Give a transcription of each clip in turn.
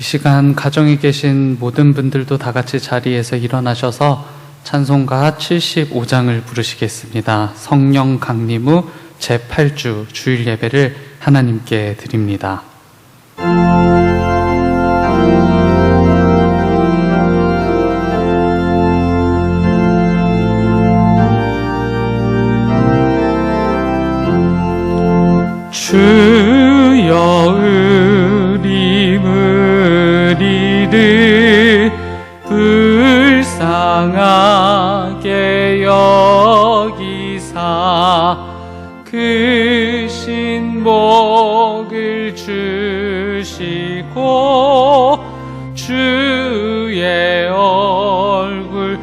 시간 가정에 계신 모든 분들도 다 같이 자리에서 일어나셔서 찬송가 75장을 부르시겠습니다. 성령 강림 후 제8주 주일 예배를 하나님께 드립니다. 주여 의리를 불쌍하게 여기사 그 신복을 주시고 주의 얼굴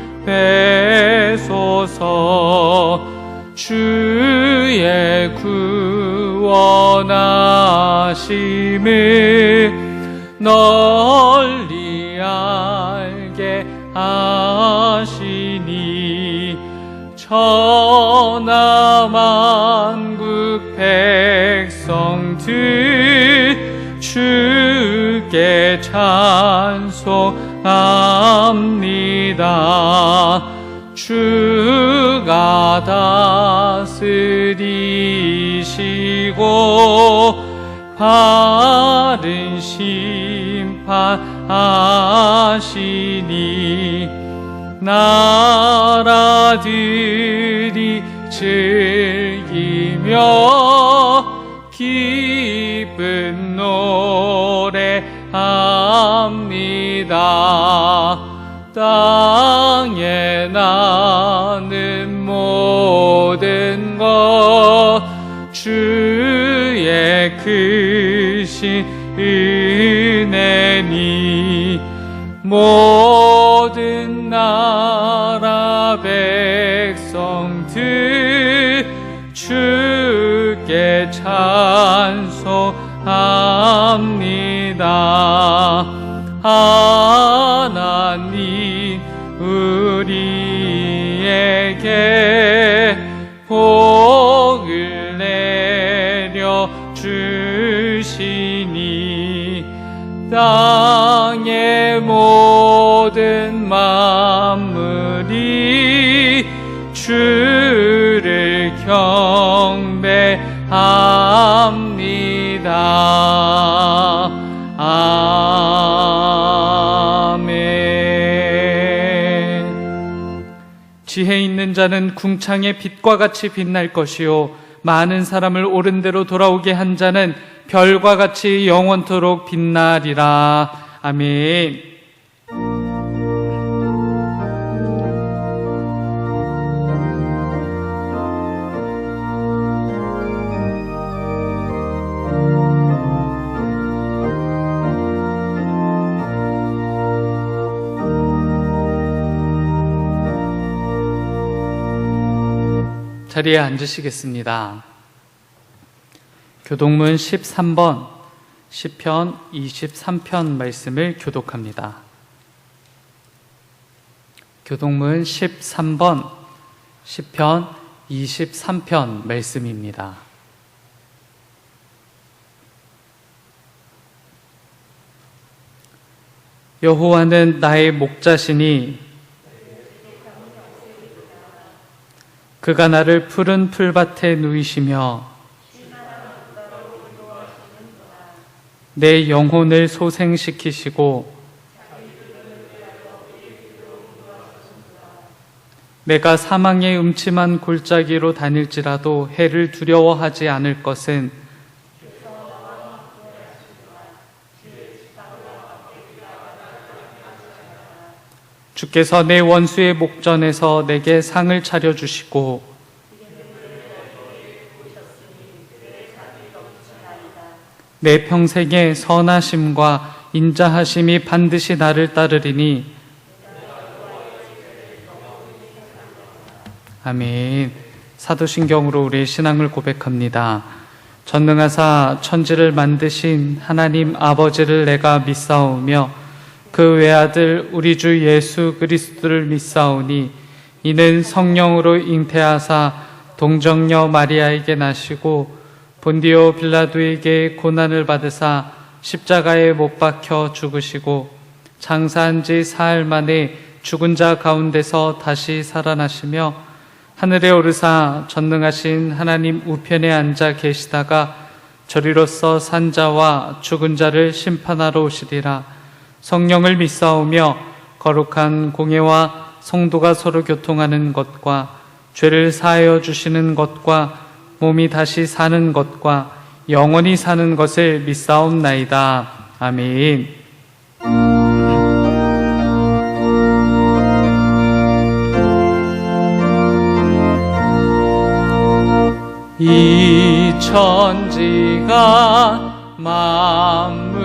뵈소서. 주의 구원하심을 널리 알게 하시니 천하만국 백성들 주께 찬송합니다. 주가 다스리시고 바른 심판하시니 나라들이 즐기며 기쁜 노래합니다. 땅에 나는 모든 것 주의 크신 은혜니 모든 나라 백성들 주께 찬송합니다. 하나님 우리에게 복을 내려 주시니 땅의 모든 만물이 주를 경배합니다. 지혜 있는 자는 궁창의 빛과 같이 빛날 것이요 많은 사람을 옳은 대로 돌아오게 한 자는 별과 같이 영원토록 빛나리라. 아멘. 자리에 앉으시겠습니다. 교독문 13번 시편 23편 말씀을 교독합니다. 교독문 13번 시편 23편 말씀입니다. 여호와는 나의 목자시니 그가 나를 푸른 풀밭에 누이시며 내 영혼을 소생시키시고 내가 사망의 음침한 골짜기로 다닐지라도 해를 두려워하지 않을 것은 주께서 내 원수의 목전에서 내게 상을 차려주시고 내 평생의 선하심과 인자하심이 반드시 나를 따르리니 아멘. 사도신경으로 우리의 신앙을 고백합니다. 전능하사 천지를 만드신 하나님 아버지를 내가 믿사오며 그 외아들 우리 주 예수 그리스도를 믿사오니 이는 성령으로 잉태하사 동정녀 마리아에게 나시고 본디오 빌라도에게 고난을 받으사 십자가에 못 박혀 죽으시고 장사한 지 사흘 만에 죽은 자 가운데서 다시 살아나시며 하늘에 오르사 전능하신 하나님 우편에 앉아 계시다가 저리로서 산 자와 죽은 자를 심판하러 오시리라. 성령을 믿사오며 거룩한 공예와 성도가 서로 교통하는 것과 죄를 사하여 주시는 것과 몸이 다시 사는 것과 영원히 사는 것을 믿사옵나이다. 아멘. 이 천지가 만물들아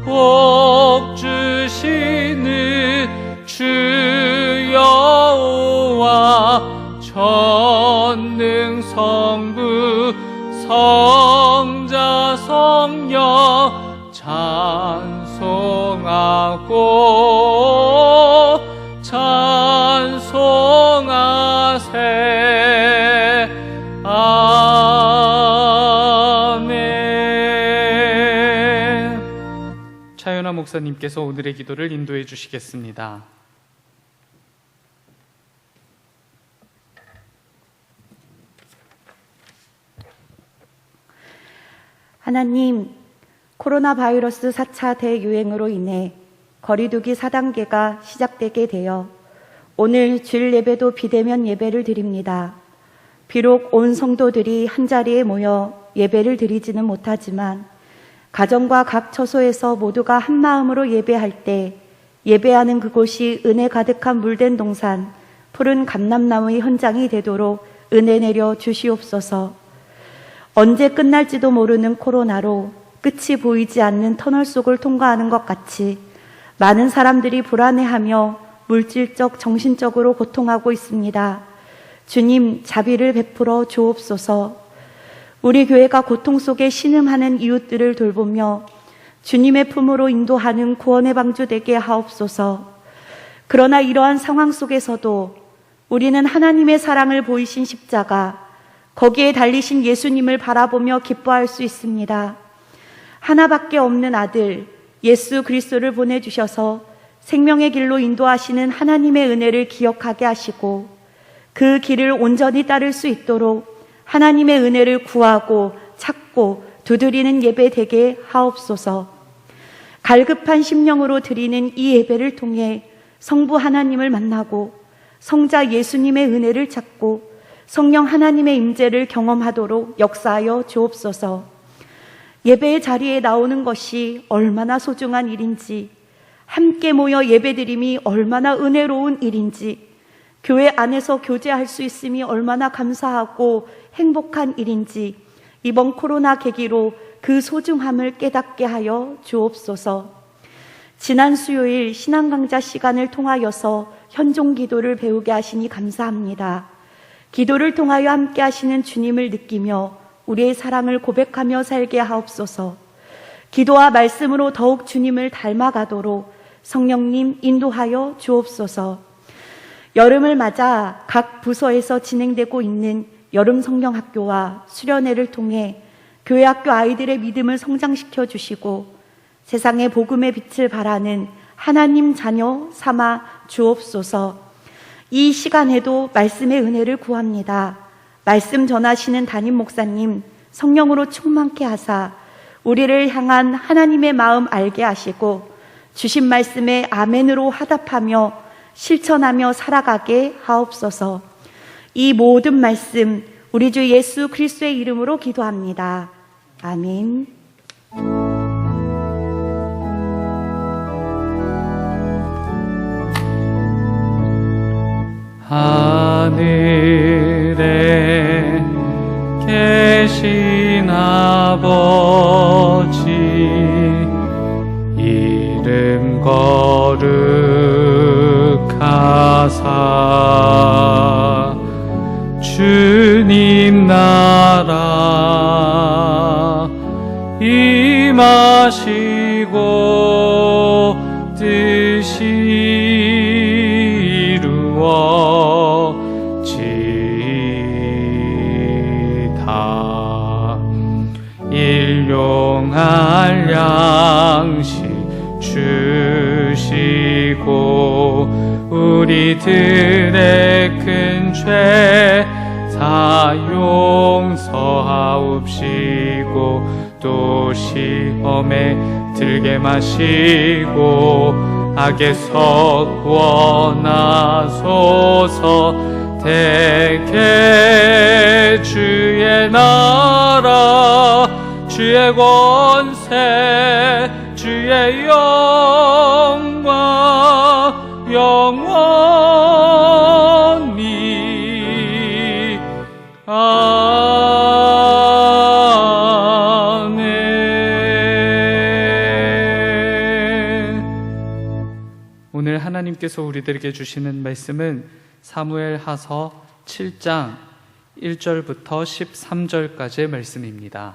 복 주시는 주여와 전능 성부 성자 성령 찬송하고 찬송하세. 아멘. 차윤아 목사님께서 오늘의 기도를 인도해 주시겠습니다. 하나님, 코로나 바이러스 4차 대유행으로 인해 거리두기 4단계가 시작되게 되어 오늘 주일 예배도 비대면 예배를 드립니다. 비록 온 성도들이 한자리에 모여 예배를 드리지는 못하지만 가정과 각 처소에서 모두가 한마음으로 예배할 때 예배하는 그곳이 은혜 가득한 물된 동산, 푸른 감람나무의 현장이 되도록 은혜 내려 주시옵소서. 언제 끝날지도 모르는 코로나로 끝이 보이지 않는 터널 속을 통과하는 것 같이 많은 사람들이 불안해하며 물질적, 정신적으로 고통하고 있습니다. 주님, 자비를 베풀어 주옵소서. 우리 교회가 고통 속에 신음하는 이웃들을 돌보며 주님의 품으로 인도하는 구원의 방주 되게 하옵소서. 그러나 이러한 상황 속에서도 우리는 하나님의 사랑을 보이신 십자가, 거기에 달리신 예수님을 바라보며 기뻐할 수 있습니다. 하나밖에 없는 아들 예수 그리스도를 보내주셔서 생명의 길로 인도하시는 하나님의 은혜를 기억하게 하시고 그 길을 온전히 따를 수 있도록 하나님의 은혜를 구하고 찾고 두드리는 예배 되게 하옵소서. 갈급한 심령으로 드리는 이 예배를 통해 성부 하나님을 만나고 성자 예수님의 은혜를 찾고 성령 하나님의 임재를 경험하도록 역사하여 주옵소서. 예배의 자리에 나오는 것이 얼마나 소중한 일인지, 함께 모여 예배드림이 얼마나 은혜로운 일인지, 교회 안에서 교제할 수 있음이 얼마나 감사하고 행복한 일인지 이번 코로나 계기로 그 소중함을 깨닫게 하여 주옵소서. 지난 수요일 신앙강좌 시간을 통하여서 현종 기도를 배우게 하시니 감사합니다. 기도를 통하여 함께 하시는 주님을 느끼며 우리의 사랑을 고백하며 살게 하옵소서. 기도와 말씀으로 더욱 주님을 닮아가도록 성령님 인도하여 주옵소서. 여름을 맞아 각 부서에서 진행되고 있는 여름 성경학교와 수련회를 통해 교회 학교 아이들의 믿음을 성장시켜 주시고 세상에 복음의 빛을 발하는 하나님 자녀 삼아 주옵소서. 이 시간에도 말씀의 은혜를 구합니다. 말씀 전하시는 담임 목사님 성령으로 충만케 하사 우리를 향한 하나님의 마음 알게 하시고 주신 말씀에 아멘으로 화답하며 실천하며 살아가게 하옵소서. 이 모든 말씀 우리 주 예수 그리스도의 이름으로 기도합니다. 아멘. 하늘에 계신 아버지 이름 거룩하사 주님 나라 임하시고 뜻이 이루어지이다. 일용할 양식 주시고 우리들의 큰 죄 다 용서하옵시고 또 시험에 들게 마시고 악에서 구원하소서. 대개 주의 나라 주의 권세 주의 영광 영원히 아멘. 오늘 하나님께서 우리들에게 주시는 말씀은 사무엘하서 7장 1절부터 13절까지의 말씀입니다.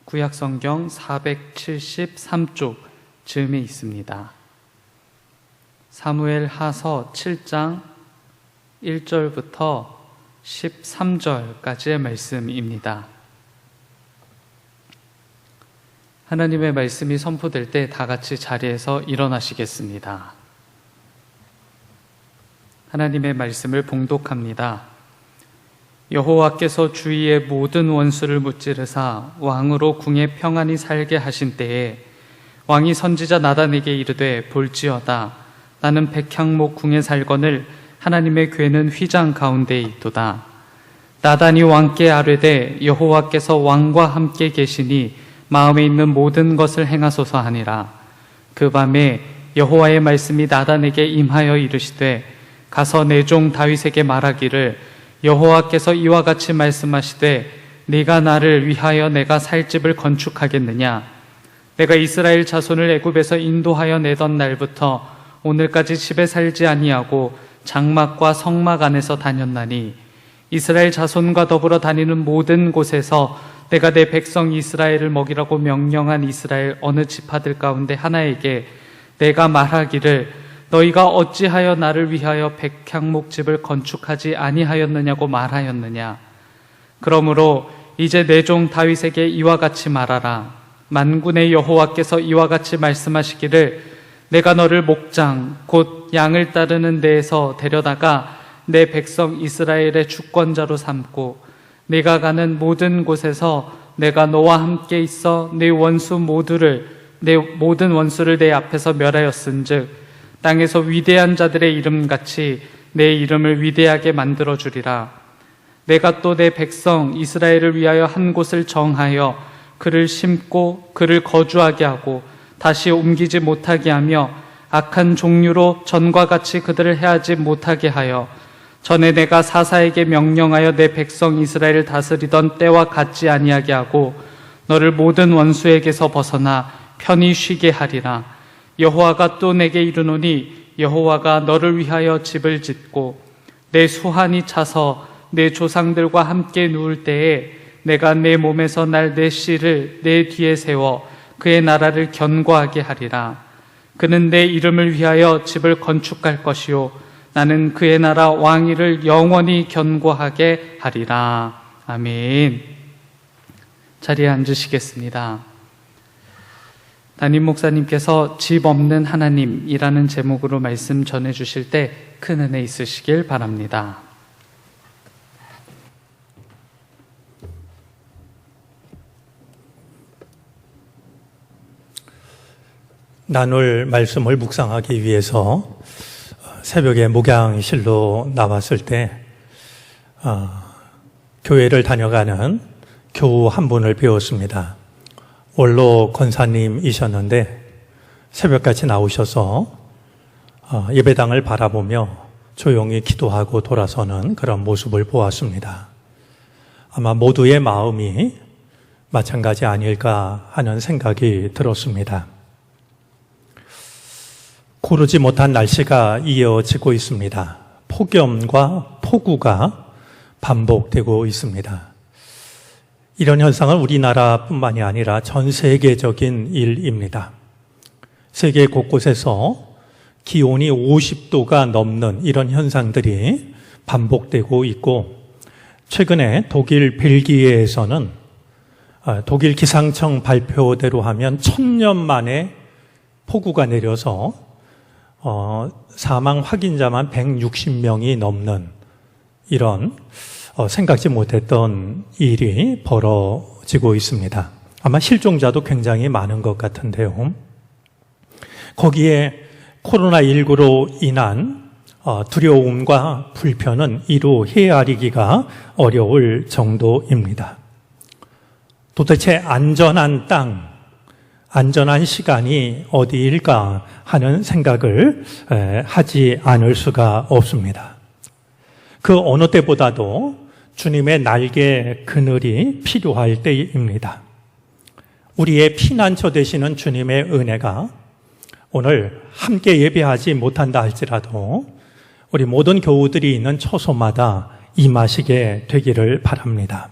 구약성경 473쪽 즈음에 있습니다. 사무엘하서 7장 1절부터 13절까지의 말씀입니다. 하나님의 말씀이 선포될 때 다 같이 자리에서 일어나시겠습니다. 하나님의 말씀을 봉독합니다. 여호와께서 주위의 모든 원수를 무찌르사 왕으로 궁에 평안히 살게 하신 때에 왕이 선지자 나단에게 이르되 볼지어다 나는 백향목 궁에 살거늘 하나님의 궤는 휘장 가운데에 있도다. 나단이 왕께 아뢰되 여호와께서 왕과 함께 계시니 마음에 있는 모든 것을 행하소서 하니라. 그 밤에 여호와의 말씀이 나단에게 임하여 이르시되 가서 내 종 다윗에게 말하기를 여호와께서 이와 같이 말씀하시되 네가 나를 위하여 내가 살 집을 건축하겠느냐. 내가 이스라엘 자손을 애굽에서 인도하여 내던 날부터 오늘까지 집에 살지 아니하고 장막과 성막 안에서 다녔나니 이스라엘 자손과 더불어 다니는 모든 곳에서 내가 내 백성 이스라엘을 먹이라고 명령한 이스라엘 어느 지파들 가운데 하나에게 내가 말하기를 너희가 어찌하여 나를 위하여 백향목집을 건축하지 아니하였느냐고 말하였느냐. 그러므로 이제 내 종 다윗에게 이와 같이 말하라. 만군의 여호와께서 이와 같이 말씀하시기를 내가 너를 목장 곧 양을 따르는 데에서 데려다가 내 백성 이스라엘의 주권자로 삼고 내가 가는 모든 곳에서 내가 너와 함께 있어 내 모든 원수를 내 앞에서 멸하였은즉 땅에서 위대한 자들의 이름같이 내 이름을 위대하게 만들어주리라. 내가 또 내 백성 이스라엘을 위하여 한 곳을 정하여 그를 심고 그를 거주하게 하고 다시 옮기지 못하게 하며 악한 종류로 전과 같이 그들을 해하지 못하게 하여 전에 내가 사사에게 명령하여 내 백성 이스라엘을 다스리던 때와 같지 아니하게 하고 너를 모든 원수에게서 벗어나 편히 쉬게 하리라. 여호와가 또 내게 이르노니 여호와가 너를 위하여 집을 짓고 내 수한이 차서 내 조상들과 함께 누울 때에 내가 내 몸에서 날 내 씨를 내 뒤에 세워 그의 나라를 견고하게 하리라. 그는 내 이름을 위하여 집을 건축할 것이요 나는 그의 나라 왕위를 영원히 견고하게 하리라. 아멘. 자리에 앉으시겠습니다. 담임 목사님께서 집 없는 하나님이라는 제목으로 말씀 전해주실 때 큰 은혜 있으시길 바랍니다. 나눌 말씀을 묵상하기 위해서 새벽에 목양실로 나왔을 때 교회를 다녀가는 교우 한 분을 배웠습니다. 원로 권사님이셨는데 새벽같이 나오셔서 예배당을 바라보며 조용히 기도하고 돌아서는 그런 모습을 보았습니다. 아마 모두의 마음이 마찬가지 아닐까 하는 생각이 들었습니다. 고르지 못한 날씨가 이어지고 있습니다. 폭염과 폭우가 반복되고 있습니다. 이런 현상은 우리나라뿐만이 아니라 전 세계적인 일입니다. 세계 곳곳에서 기온이 50도가 넘는 이런 현상들이 반복되고 있고 최근에 독일 벨기에에서는 독일 기상청 발표대로 하면 1000년 만에 폭우가 내려서 사망 확인자만 160명이 넘는 이런 생각지 못했던 일이 벌어지고 있습니다. 아마 실종자도 굉장히 많은 것 같은데요. 거기에 코로나19로 인한 두려움과 불편은 이루 헤아리기가 어려울 정도입니다. 도대체 안전한 땅, 안전한 시간이 어디일까 하는 생각을 하지 않을 수가 없습니다. 그 어느 때보다도 주님의 날개 그늘이 필요할 때입니다. 우리의 피난처 되시는 주님의 은혜가 오늘 함께 예배하지 못한다 할지라도 우리 모든 교우들이 있는 처소마다 임하시게 되기를 바랍니다.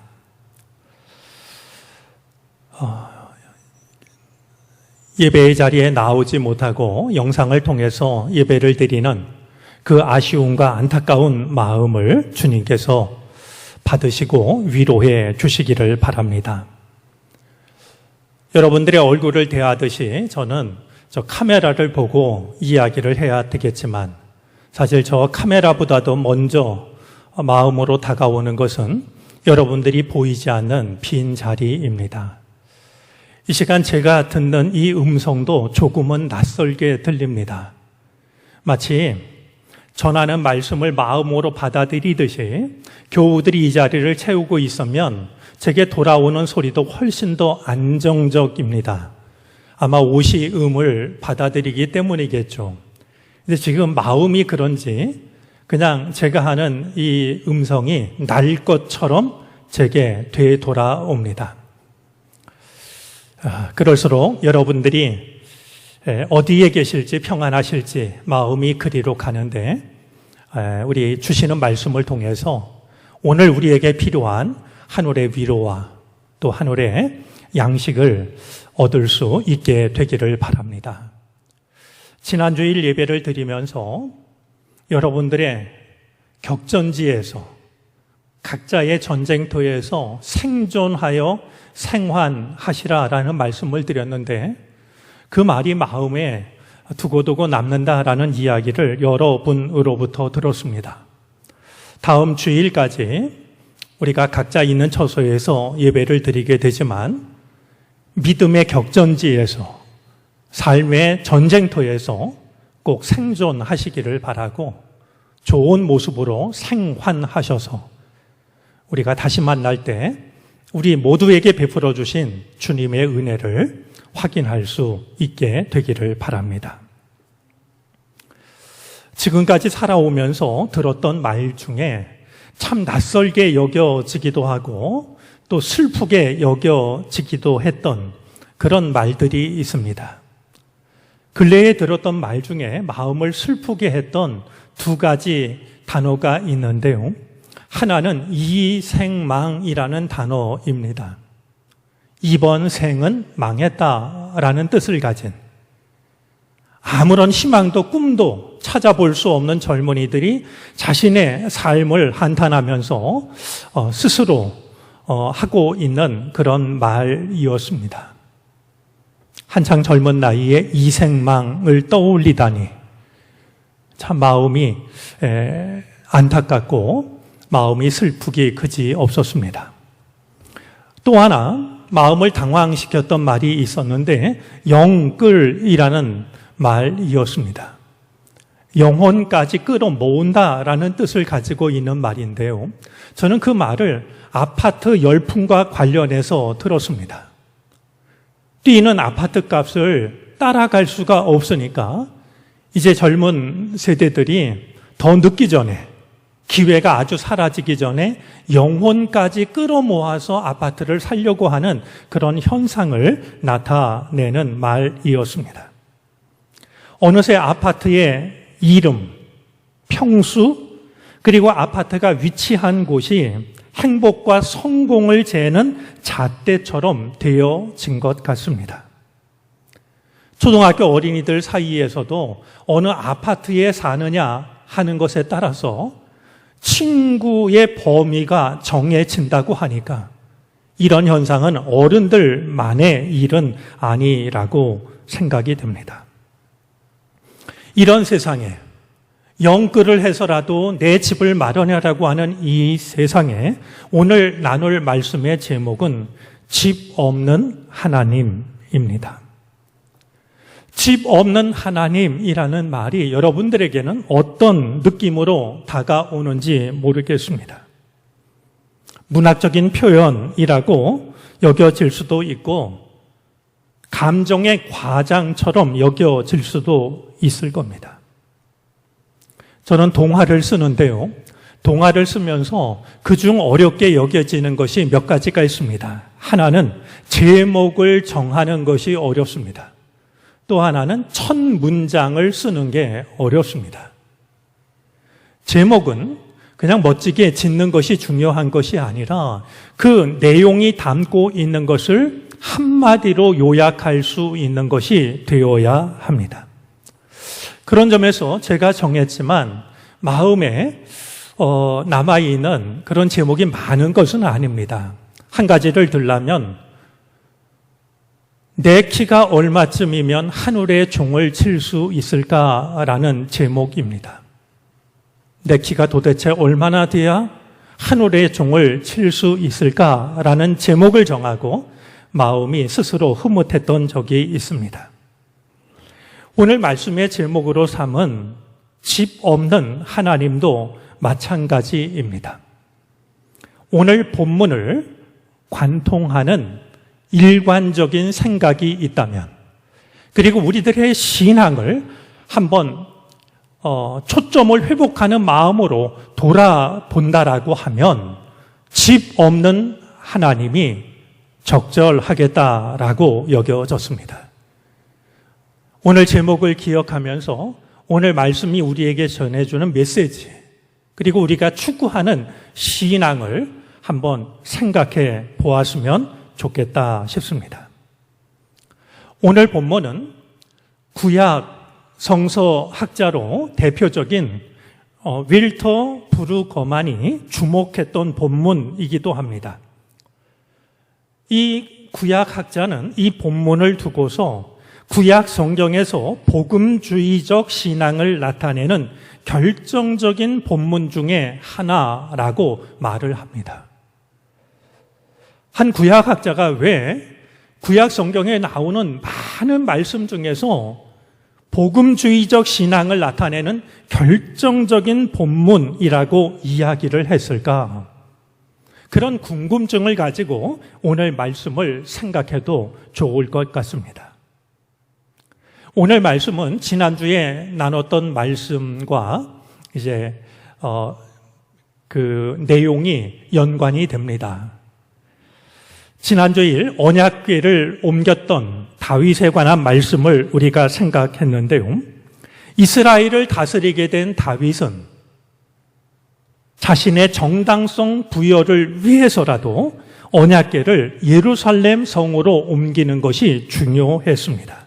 예배의 자리에 나오지 못하고 영상을 통해서 예배를 드리는 그 아쉬움과 안타까운 마음을 주님께서 받으시고 위로해 주시기를 바랍니다. 여러분들의 얼굴을 대하듯이 저는 저 카메라를 보고 이야기를 해야 되겠지만 사실 저 카메라보다도 먼저 마음으로 다가오는 것은 여러분들이 보이지 않는 빈 자리입니다. 이 시간 제가 듣는 이 음성도 조금은 낯설게 들립니다. 마치 전하는 말씀을 마음으로 받아들이듯이 교우들이 이 자리를 채우고 있으면 제게 돌아오는 소리도 훨씬 더 안정적입니다. 아마 옷이 음을 받아들이기 때문이겠죠. 근데 지금 마음이 그런지 그냥 제가 하는 이 음성이 날 것처럼 제게 되돌아옵니다. 그럴수록 여러분들이 어디에 계실지 평안하실지 마음이 그리로 가는데 우리 주시는 말씀을 통해서 오늘 우리에게 필요한 하늘의 위로와 또 하늘의 양식을 얻을 수 있게 되기를 바랍니다. 지난주일 예배를 드리면서 여러분들의 격전지에서 각자의 전쟁터에서 생존하여 생환하시라라는 말씀을 드렸는데 그 말이 마음에 두고두고 남는다라는 이야기를 여러분으로부터 들었습니다. 다음 주일까지 우리가 각자 있는 처소에서 예배를 드리게 되지만 믿음의 격전지에서 삶의 전쟁터에서 꼭 생존하시기를 바라고 좋은 모습으로 생환하셔서 우리가 다시 만날 때 우리 모두에게 베풀어 주신 주님의 은혜를 확인할 수 있게 되기를 바랍니다. 지금까지 살아오면서 들었던 말 중에 참 낯설게 여겨지기도 하고 또 슬프게 여겨지기도 했던 그런 말들이 있습니다. 근래에 들었던 말 중에 마음을 슬프게 했던 두 가지 단어가 있는데요. 하나는 이생망이라는 단어입니다. 이번 생은 망했다라는 뜻을 가진 아무런 희망도 꿈도 찾아볼 수 없는 젊은이들이 자신의 삶을 한탄하면서 스스로 하고 있는 그런 말이었습니다. 한창 젊은 나이에 이생망을 떠올리다니 참 마음이 안타깝고 마음이 슬프기 그지 없었습니다. 또 하나 마음을 당황시켰던 말이 있었는데 영끌이라는 말이었습니다. 영혼까지 끌어모은다라는 뜻을 가지고 있는 말인데요. 저는 그 말을 아파트 열풍과 관련해서 들었습니다. 뛰는 아파트 값을 따라갈 수가 없으니까 이제 젊은 세대들이 더 늦기 전에 기회가 아주 사라지기 전에 영혼까지 끌어모아서 아파트를 살려고 하는 그런 현상을 나타내는 말이었습니다. 어느새 아파트의 이름, 평수, 그리고 아파트가 위치한 곳이 행복과 성공을 재는 잣대처럼 되어진 것 같습니다. 초등학교 어린이들 사이에서도 어느 아파트에 사느냐 하는 것에 따라서 친구의 범위가 정해진다고 하니까 이런 현상은 어른들만의 일은 아니라고 생각이 됩니다. 이런 세상에 영끌을 해서라도 내 집을 마련하라고 하는 이 세상에 오늘 나눌 말씀의 제목은 집 없는 하나님입니다. 집 없는 하나님이라는 말이 여러분들에게는 어떤 느낌으로 다가오는지 모르겠습니다. 문학적인 표현이라고 여겨질 수도 있고 감정의 과장처럼 여겨질 수도 있을 겁니다. 저는 동화를 쓰는데요. 동화를 쓰면서 그중 어렵게 여겨지는 것이 몇 가지가 있습니다. 하나는 제목을 정하는 것이 어렵습니다. 또 하나는 첫 문장을 쓰는 게 어렵습니다. 제목은 그냥 멋지게 짓는 것이 중요한 것이 아니라 그 내용이 담고 있는 것을 한마디로 요약할 수 있는 것이 되어야 합니다. 그런 점에서 제가 정했지만 마음에 남아있는 그런 제목이 많은 것은 아닙니다. 한 가지를 들라면 내 키가 얼마쯤이면 하늘의 종을 칠 수 있을까라는 제목입니다. 내 키가 도대체 얼마나 돼야 하늘의 종을 칠 수 있을까라는 제목을 정하고 마음이 스스로 흐뭇했던 적이 있습니다. 오늘 말씀의 제목으로 삼은 집 없는 하나님도 마찬가지입니다. 오늘 본문을 관통하는 일관적인 생각이 있다면, 그리고 우리들의 신앙을 한번 초점을 회복하는 마음으로 돌아본다라고 하면 집 없는 하나님이 적절하겠다라고 여겨졌습니다. 오늘 제목을 기억하면서 오늘 말씀이 우리에게 전해주는 메시지, 그리고 우리가 추구하는 신앙을 한번 생각해 보았으면 좋겠다 싶습니다. 오늘 본문은 구약 성서학자로 대표적인 윌터 브루거만이 주목했던 본문이기도 합니다. 이 구약학자는 이 본문을 두고서 구약 성경에서 복음주의적 신앙을 나타내는 결정적인 본문 중에 하나라고 말을 합니다. 한 구약학자가 왜 구약 성경에 나오는 많은 말씀 중에서 복음주의적 신앙을 나타내는 결정적인 본문이라고 이야기를 했을까? 그런 궁금증을 가지고 오늘 말씀을 생각해도 좋을 것 같습니다. 오늘 말씀은 지난주에 나눴던 말씀과 이제 그 내용이 연관이 됩니다. 지난주일 언약궤를 옮겼던 다윗에 관한 말씀을 우리가 생각했는데요. 이스라엘을 다스리게 된 다윗은 자신의 정당성 부여를 위해서라도 언약궤를 예루살렘 성으로 옮기는 것이 중요했습니다.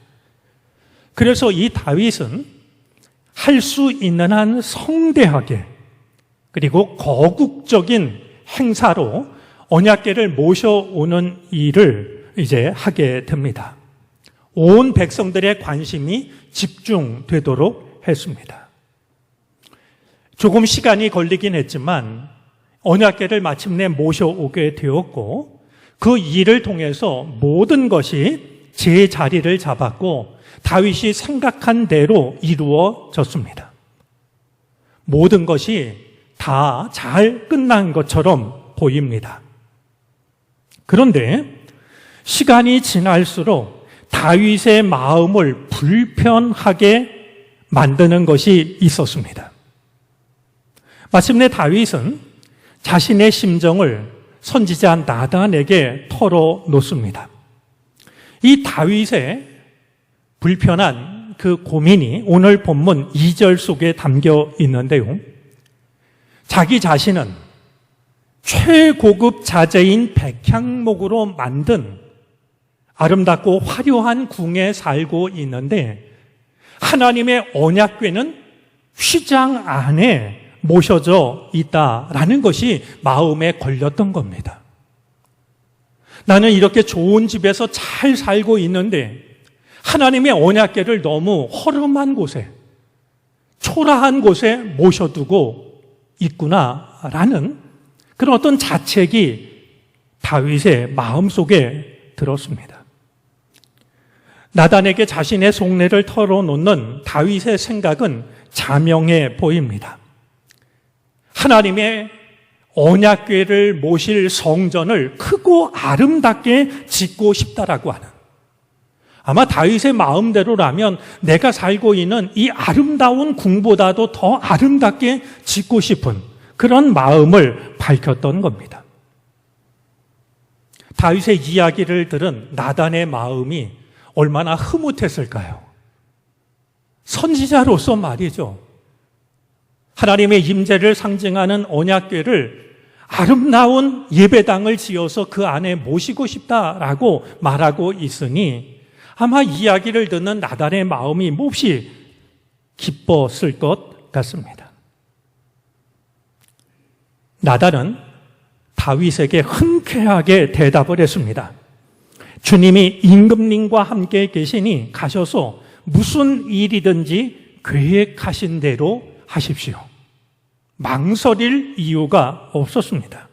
그래서 이 다윗은 할 수 있는 한 성대하게 그리고 거국적인 행사로 언약궤를 모셔오는 일을 이제 하게 됩니다. 온 백성들의 관심이 집중되도록 했습니다. 조금 시간이 걸리긴 했지만 언약궤를 마침내 모셔오게 되었고 그 일을 통해서 모든 것이 제 자리를 잡았고 다윗이 생각한 대로 이루어졌습니다. 모든 것이 다 잘 끝난 것처럼 보입니다. 그런데 시간이 지날수록 다윗의 마음을 불편하게 만드는 것이 있었습니다. 마침내 다윗은 자신의 심정을 선지자 나단에게 털어놓습니다. 이 다윗의 불편한 그 고민이 오늘 본문 2절 속에 담겨 있는데요. 자기 자신은 최고급 자재인 백향목으로 만든 아름답고 화려한 궁에 살고 있는데 하나님의 언약궤는 휘장 안에 모셔져 있다라는 것이 마음에 걸렸던 겁니다. 나는 이렇게 좋은 집에서 잘 살고 있는데 하나님의 언약궤를 너무 허름한 곳에, 초라한 곳에 모셔두고 있구나라는 그런 어떤 자책이 다윗의 마음속에 들었습니다. 나단에게 자신의 속내를 털어놓는 다윗의 생각은 자명해 보입니다. 하나님의 언약궤를 모실 성전을 크고 아름답게 짓고 싶다라고 하는, 아마 다윗의 마음대로라면 내가 살고 있는 이 아름다운 궁보다도 더 아름답게 짓고 싶은 그런 마음을 밝혔던 겁니다. 다윗의 이야기를 들은 나단의 마음이 얼마나 흐뭇했을까요? 선지자로서 말이죠. 하나님의 임재를 상징하는 언약궤를 아름다운 예배당을 지어서 그 안에 모시고 싶다라고 말하고 있으니 아마 이야기를 듣는 나단의 마음이 몹시 기뻤을 것 같습니다. 나단은 다윗에게 흔쾌하게 대답을 했습니다. 주님이 임금님과 함께 계시니 가셔서 무슨 일이든지 계획하신 대로 하십시오. 망설일 이유가 없었습니다.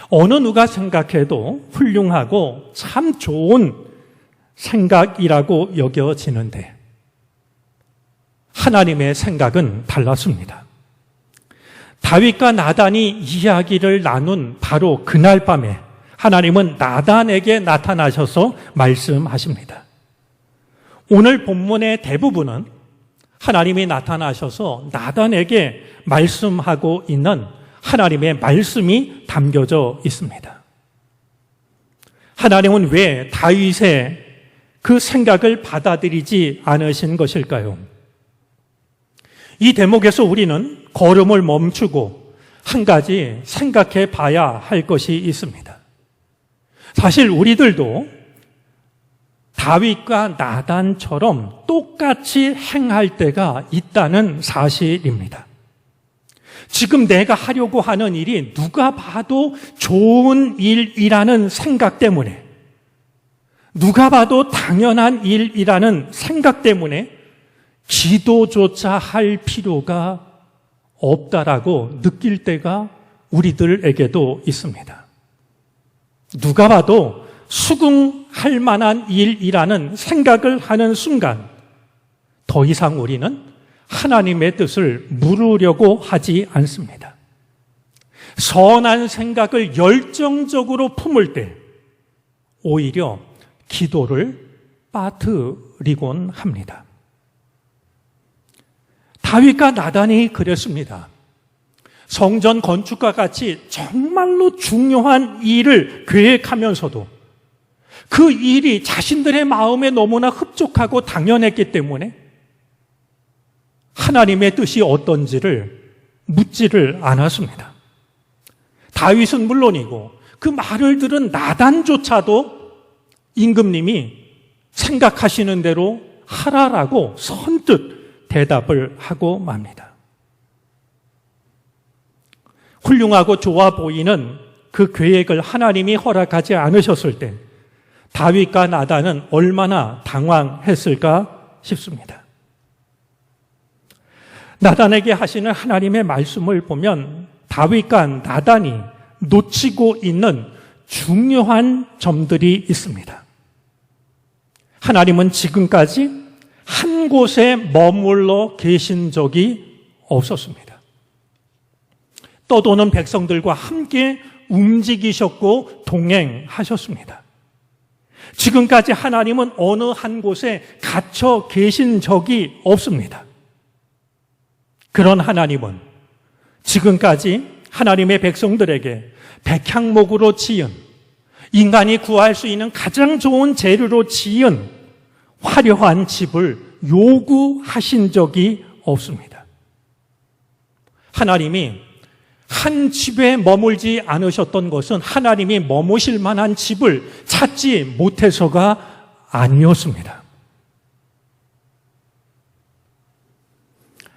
어느 누가 생각해도 훌륭하고 참 좋은 생각이라고 여겨지는데 하나님의 생각은 달랐습니다. 다윗과 나단이 이야기를 나눈 바로 그날 밤에 하나님은 나단에게 나타나셔서 말씀하십니다. 오늘 본문의 대부분은 하나님이 나타나셔서 나단에게 말씀하고 있는 하나님의 말씀이 담겨져 있습니다. 하나님은 왜 다윗의 그 생각을 받아들이지 않으신 것일까요? 이 대목에서 우리는 걸음을 멈추고 한 가지 생각해 봐야 할 것이 있습니다. 사실 우리들도 다윗과 나단처럼 똑같이 행할 때가 있다는 사실입니다. 지금 내가 하려고 하는 일이 누가 봐도 좋은 일이라는 생각 때문에, 누가 봐도 당연한 일이라는 생각 때문에 기도조차 할 필요가 없다라고 느낄 때가 우리들에게도 있습니다. 누가 봐도 수긍할 만한 일이라는 생각을 하는 순간 더 이상 우리는 하나님의 뜻을 물으려고 하지 않습니다. 선한 생각을 열정적으로 품을 때 오히려 기도를 빠뜨리곤 합니다. 다윗과 나단이 그랬습니다. 성전 건축과 같이 정말로 중요한 일을 계획하면서도 그 일이 자신들의 마음에 너무나 흡족하고 당연했기 때문에 하나님의 뜻이 어떤지를 묻지를 않았습니다. 다윗은 물론이고 그 말을 들은 나단조차도 임금님이 생각하시는 대로 하라라고 선뜻 대답을 하고 맙니다. 훌륭하고 좋아 보이는 그 계획을 하나님이 허락하지 않으셨을 때 다윗과 나단은 얼마나 당황했을까 싶습니다. 나단에게 하시는 하나님의 말씀을 보면 다윗과 나단이 놓치고 있는 중요한 점들이 있습니다. 하나님은 지금까지 한 곳에 머물러 계신 적이 없었습니다. 떠도는 백성들과 함께 움직이셨고 동행하셨습니다. 지금까지 하나님은 어느 한 곳에 갇혀 계신 적이 없습니다. 그런 하나님은 지금까지 하나님의 백성들에게 백향목으로 지은, 인간이 구할 수 있는 가장 좋은 재료로 지은 화려한 집을 요구하신 적이 없습니다. 하나님이 한 집에 머물지 않으셨던 것은 하나님이 머무실 만한 집을 찾지 못해서가 아니었습니다.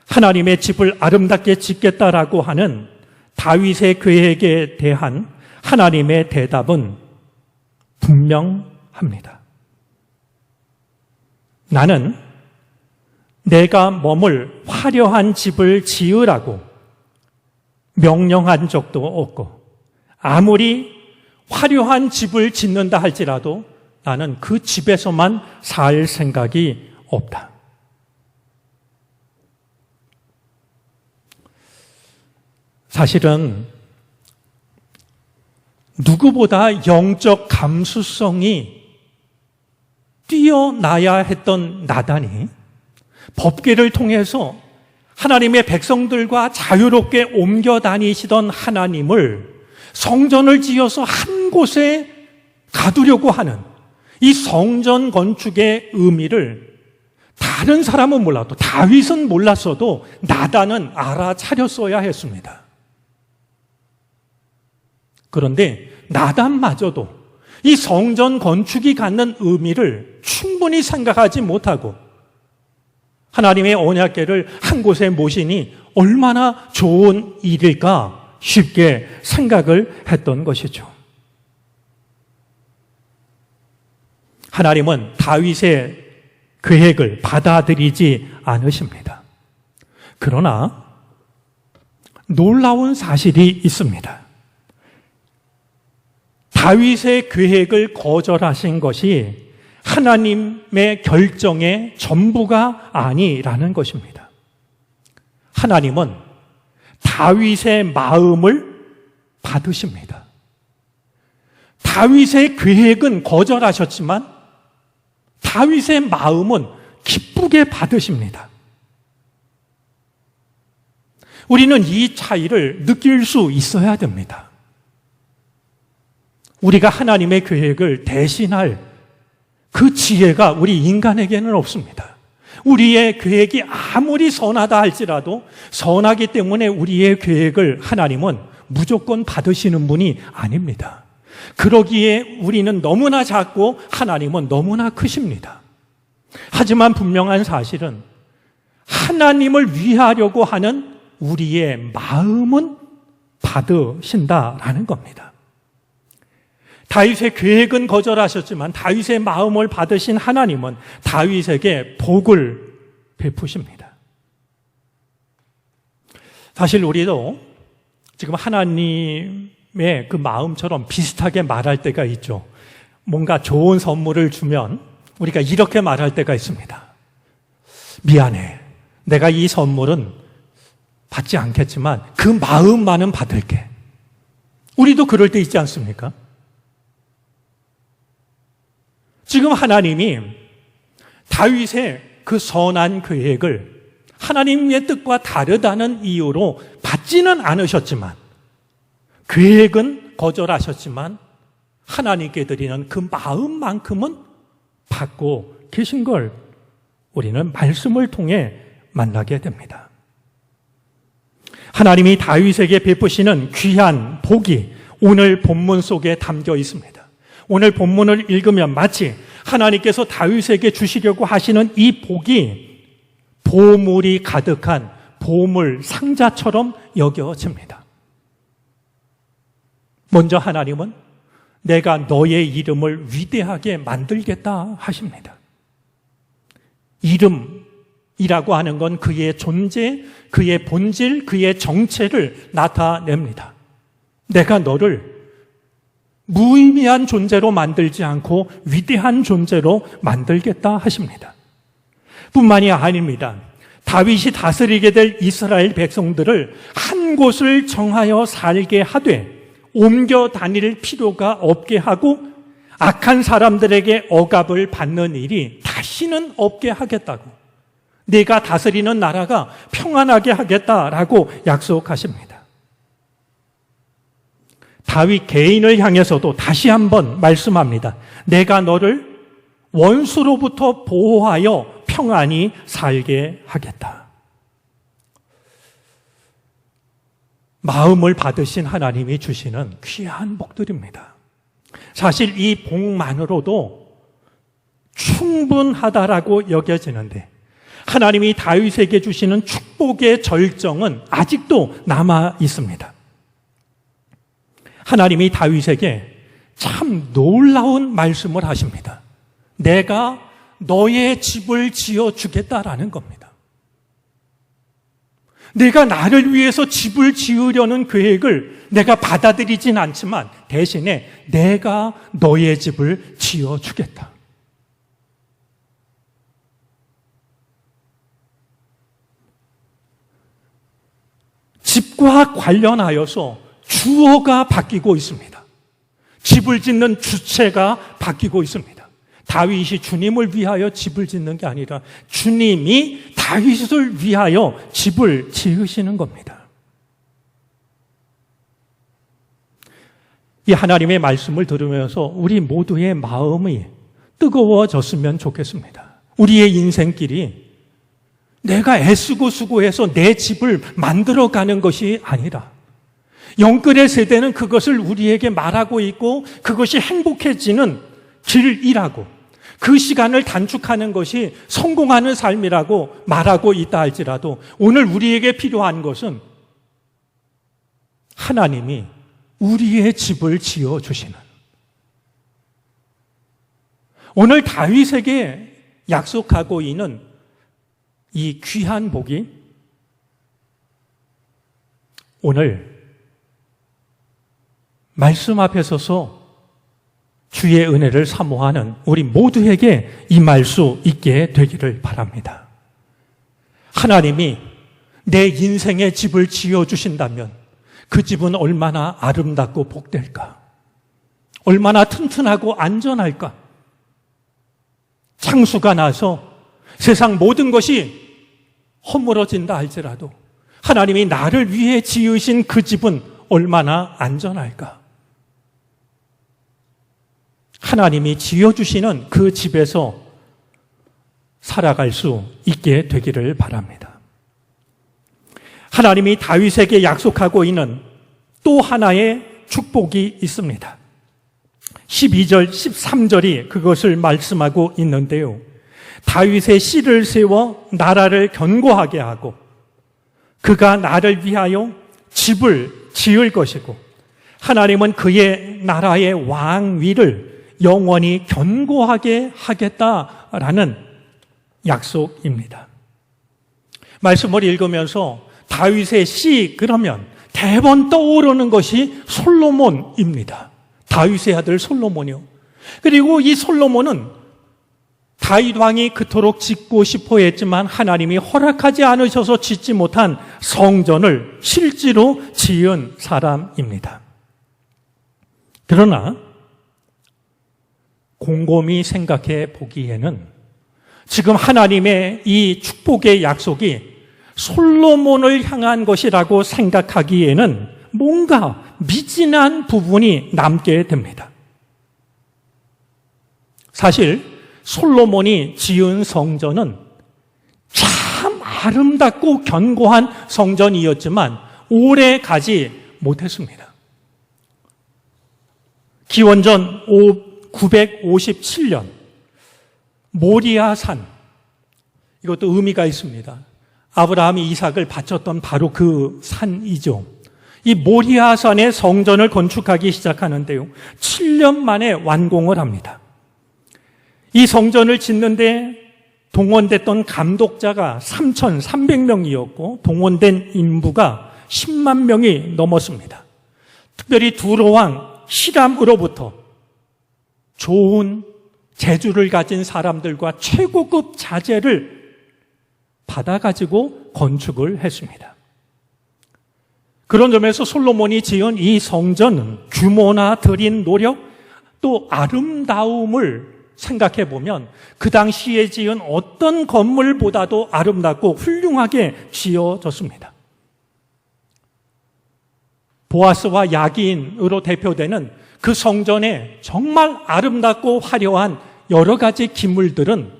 하나님의 집을 아름답게 짓겠다라고 하는 다윗의 계획에 대한 하나님의 대답은 분명합니다. 나는 내가 머물 화려한 집을 지으라고 명령한 적도 없고, 아무리 화려한 집을 짓는다 할지라도 나는 그 집에서만 살 생각이 없다. 사실은 누구보다 영적 감수성이 뛰어나야 했던 나단이 법궤를 통해서 하나님의 백성들과 자유롭게 옮겨 다니시던 하나님을 성전을 지어서 한 곳에 가두려고 하는 이 성전 건축의 의미를 다른 사람은 몰라도, 다윗은 몰랐어도 나단은 알아차렸어야 했습니다. 그런데 나단마저도 이 성전 건축이 갖는 의미를 충분히 생각하지 못하고 하나님의 언약궤를 한 곳에 모시니 얼마나 좋은 일일까 쉽게 생각을 했던 것이죠. 하나님은 다윗의 계획을 받아들이지 않으십니다. 그러나 놀라운 사실이 있습니다. 다윗의 계획을 거절하신 것이 하나님의 결정의 전부가 아니라는 것입니다. 하나님은 다윗의 마음을 받으십니다. 다윗의 계획은 거절하셨지만 다윗의 마음은 기쁘게 받으십니다. 우리는 이 차이를 느낄 수 있어야 됩니다. 우리가 하나님의 계획을 대신할 그 지혜가 우리 인간에게는 없습니다. 우리의 계획이 아무리 선하다 할지라도 선하기 때문에 우리의 계획을 하나님은 무조건 받으시는 분이 아닙니다. 그러기에 우리는 너무나 작고 하나님은 너무나 크십니다. 하지만 분명한 사실은 하나님을 위하려고 하는 우리의 마음은 받으신다라는 겁니다. 다윗의 계획은 거절하셨지만 다윗의 마음을 받으신 하나님은 다윗에게 복을 베푸십니다. 사실 우리도 지금 하나님의 그 마음처럼 비슷하게 말할 때가 있죠. 뭔가 좋은 선물을 주면 우리가 이렇게 말할 때가 있습니다. 미안해. 내가 이 선물은 받지 않겠지만 그 마음만은 받을게. 우리도 그럴 때 있지 않습니까? 지금 하나님이 다윗의 그 선한 계획을 하나님의 뜻과 다르다는 이유로 받지는 않으셨지만, 계획은 거절하셨지만 하나님께 드리는 그 마음만큼은 받고 계신 걸 우리는 말씀을 통해 만나게 됩니다. 하나님이 다윗에게 베푸시는 귀한 복이 오늘 본문 속에 담겨 있습니다. 오늘 본문을 읽으면 마치 하나님께서 다윗에게 주시려고 하시는 이 복이 보물이 가득한 보물 상자처럼 여겨집니다. 먼저 하나님은 내가 너의 이름을 위대하게 만들겠다 하십니다. 이름이라고 하는 건 그의 존재, 그의 본질, 그의 정체를 나타냅니다. 내가 너를 무의미한 존재로 만들지 않고 위대한 존재로 만들겠다 하십니다. 뿐만이 아닙니다. 다윗이 다스리게 될 이스라엘 백성들을 한 곳을 정하여 살게 하되 옮겨 다닐 필요가 없게 하고 악한 사람들에게 억압을 받는 일이 다시는 없게 하겠다고, 내가 다스리는 나라가 평안하게 하겠다라고 약속하십니다. 다윗 개인을 향해서도 다시 한번 말씀합니다. 내가 너를 원수로부터 보호하여 평안히 살게 하겠다. 마음을 받으신 하나님이 주시는 귀한 복들입니다. 사실 이 복만으로도 충분하다라고 여겨지는데 하나님이 다윗에게 주시는 축복의 절정은 아직도 남아 있습니다. 하나님이 다윗에게 참 놀라운 말씀을 하십니다. 내가 너의 집을 지어주겠다라는 겁니다. 내가 나를 위해서 집을 지으려는 계획을 내가 받아들이진 않지만 대신에 내가 너의 집을 지어주겠다. 집과 관련하여서 주어가 바뀌고 있습니다. 집을 짓는 주체가 바뀌고 있습니다. 다윗이 주님을 위하여 집을 짓는 게 아니라 주님이 다윗을 위하여 집을 지으시는 겁니다. 이 하나님의 말씀을 들으면서 우리 모두의 마음이 뜨거워졌으면 좋겠습니다. 우리의 인생길이 내가 애쓰고 수고해서 내 집을 만들어가는 것이 아니라 영끌의 세대는 그것을 우리에게 말하고 있고 그것이 행복해지는 길이라고 그 시간을 단축하는 것이 성공하는 삶이라고 말하고 있다 할지라도 오늘 우리에게 필요한 것은 하나님이 우리의 집을 지어주시는 오늘 다윗에게 약속하고 있는 이 귀한 복이 오늘 말씀 앞에 서서 주의 은혜를 사모하는 우리 모두에게 임할 수 있게 되기를 바랍니다. 하나님이 내 인생의 집을 지어주신다면 그 집은 얼마나 아름답고 복될까? 얼마나 튼튼하고 안전할까? 창수가 나서 세상 모든 것이 허물어진다 할지라도 하나님이 나를 위해 지으신 그 집은 얼마나 안전할까? 하나님이 지어주시는 그 집에서 살아갈 수 있게 되기를 바랍니다. 하나님이 다윗에게 약속하고 있는 또 하나의 축복이 있습니다. 12절, 13절이 그것을 말씀하고 있는데요. 다윗의 씨를 세워 나라를 견고하게 하고 그가 나를 위하여 집을 지을 것이고 하나님은 그의 나라의 왕위를 영원히 견고하게 하겠다라는 약속입니다. 말씀을 읽으면서 다윗의 씨 그러면 대번 떠오르는 것이 솔로몬입니다. 다윗의 아들 솔로몬이요. 그리고 이 솔로몬은 다윗 왕이 그토록 짓고 싶어 했지만 하나님이 허락하지 않으셔서 짓지 못한 성전을 실제로 지은 사람입니다. 그러나 곰곰이 생각해 보기에는 지금 하나님의 이 축복의 약속이 솔로몬을 향한 것이라고 생각하기에는 뭔가 미진한 부분이 남게 됩니다. 사실 솔로몬이 지은 성전은 참 아름답고 견고한 성전이었지만 오래 가지 못했습니다. 기원전 957년 모리아 산, 이것도 의미가 있습니다. 아브라함이 이삭을 바쳤던 바로 그 산이죠. 이 모리아 산에 성전을 건축하기 시작하는데요. 7년 만에 완공을 합니다. 이 성전을 짓는데 동원됐던 감독자가 3,300명이었고 동원된 인부가 10만 명이 넘었습니다. 특별히 두로왕 히람으로부터 좋은 재주를 가진 사람들과 최고급 자재를 받아가지고 건축을 했습니다. 그런 점에서 솔로몬이 지은 이 성전은 규모나 들인 노력 또 아름다움을 생각해 보면 그 당시에 지은 어떤 건물보다도 아름답고 훌륭하게 지어졌습니다. 보아스와 야긴으로 대표되는 그 성전에 정말 아름답고 화려한 여러 가지 기물들은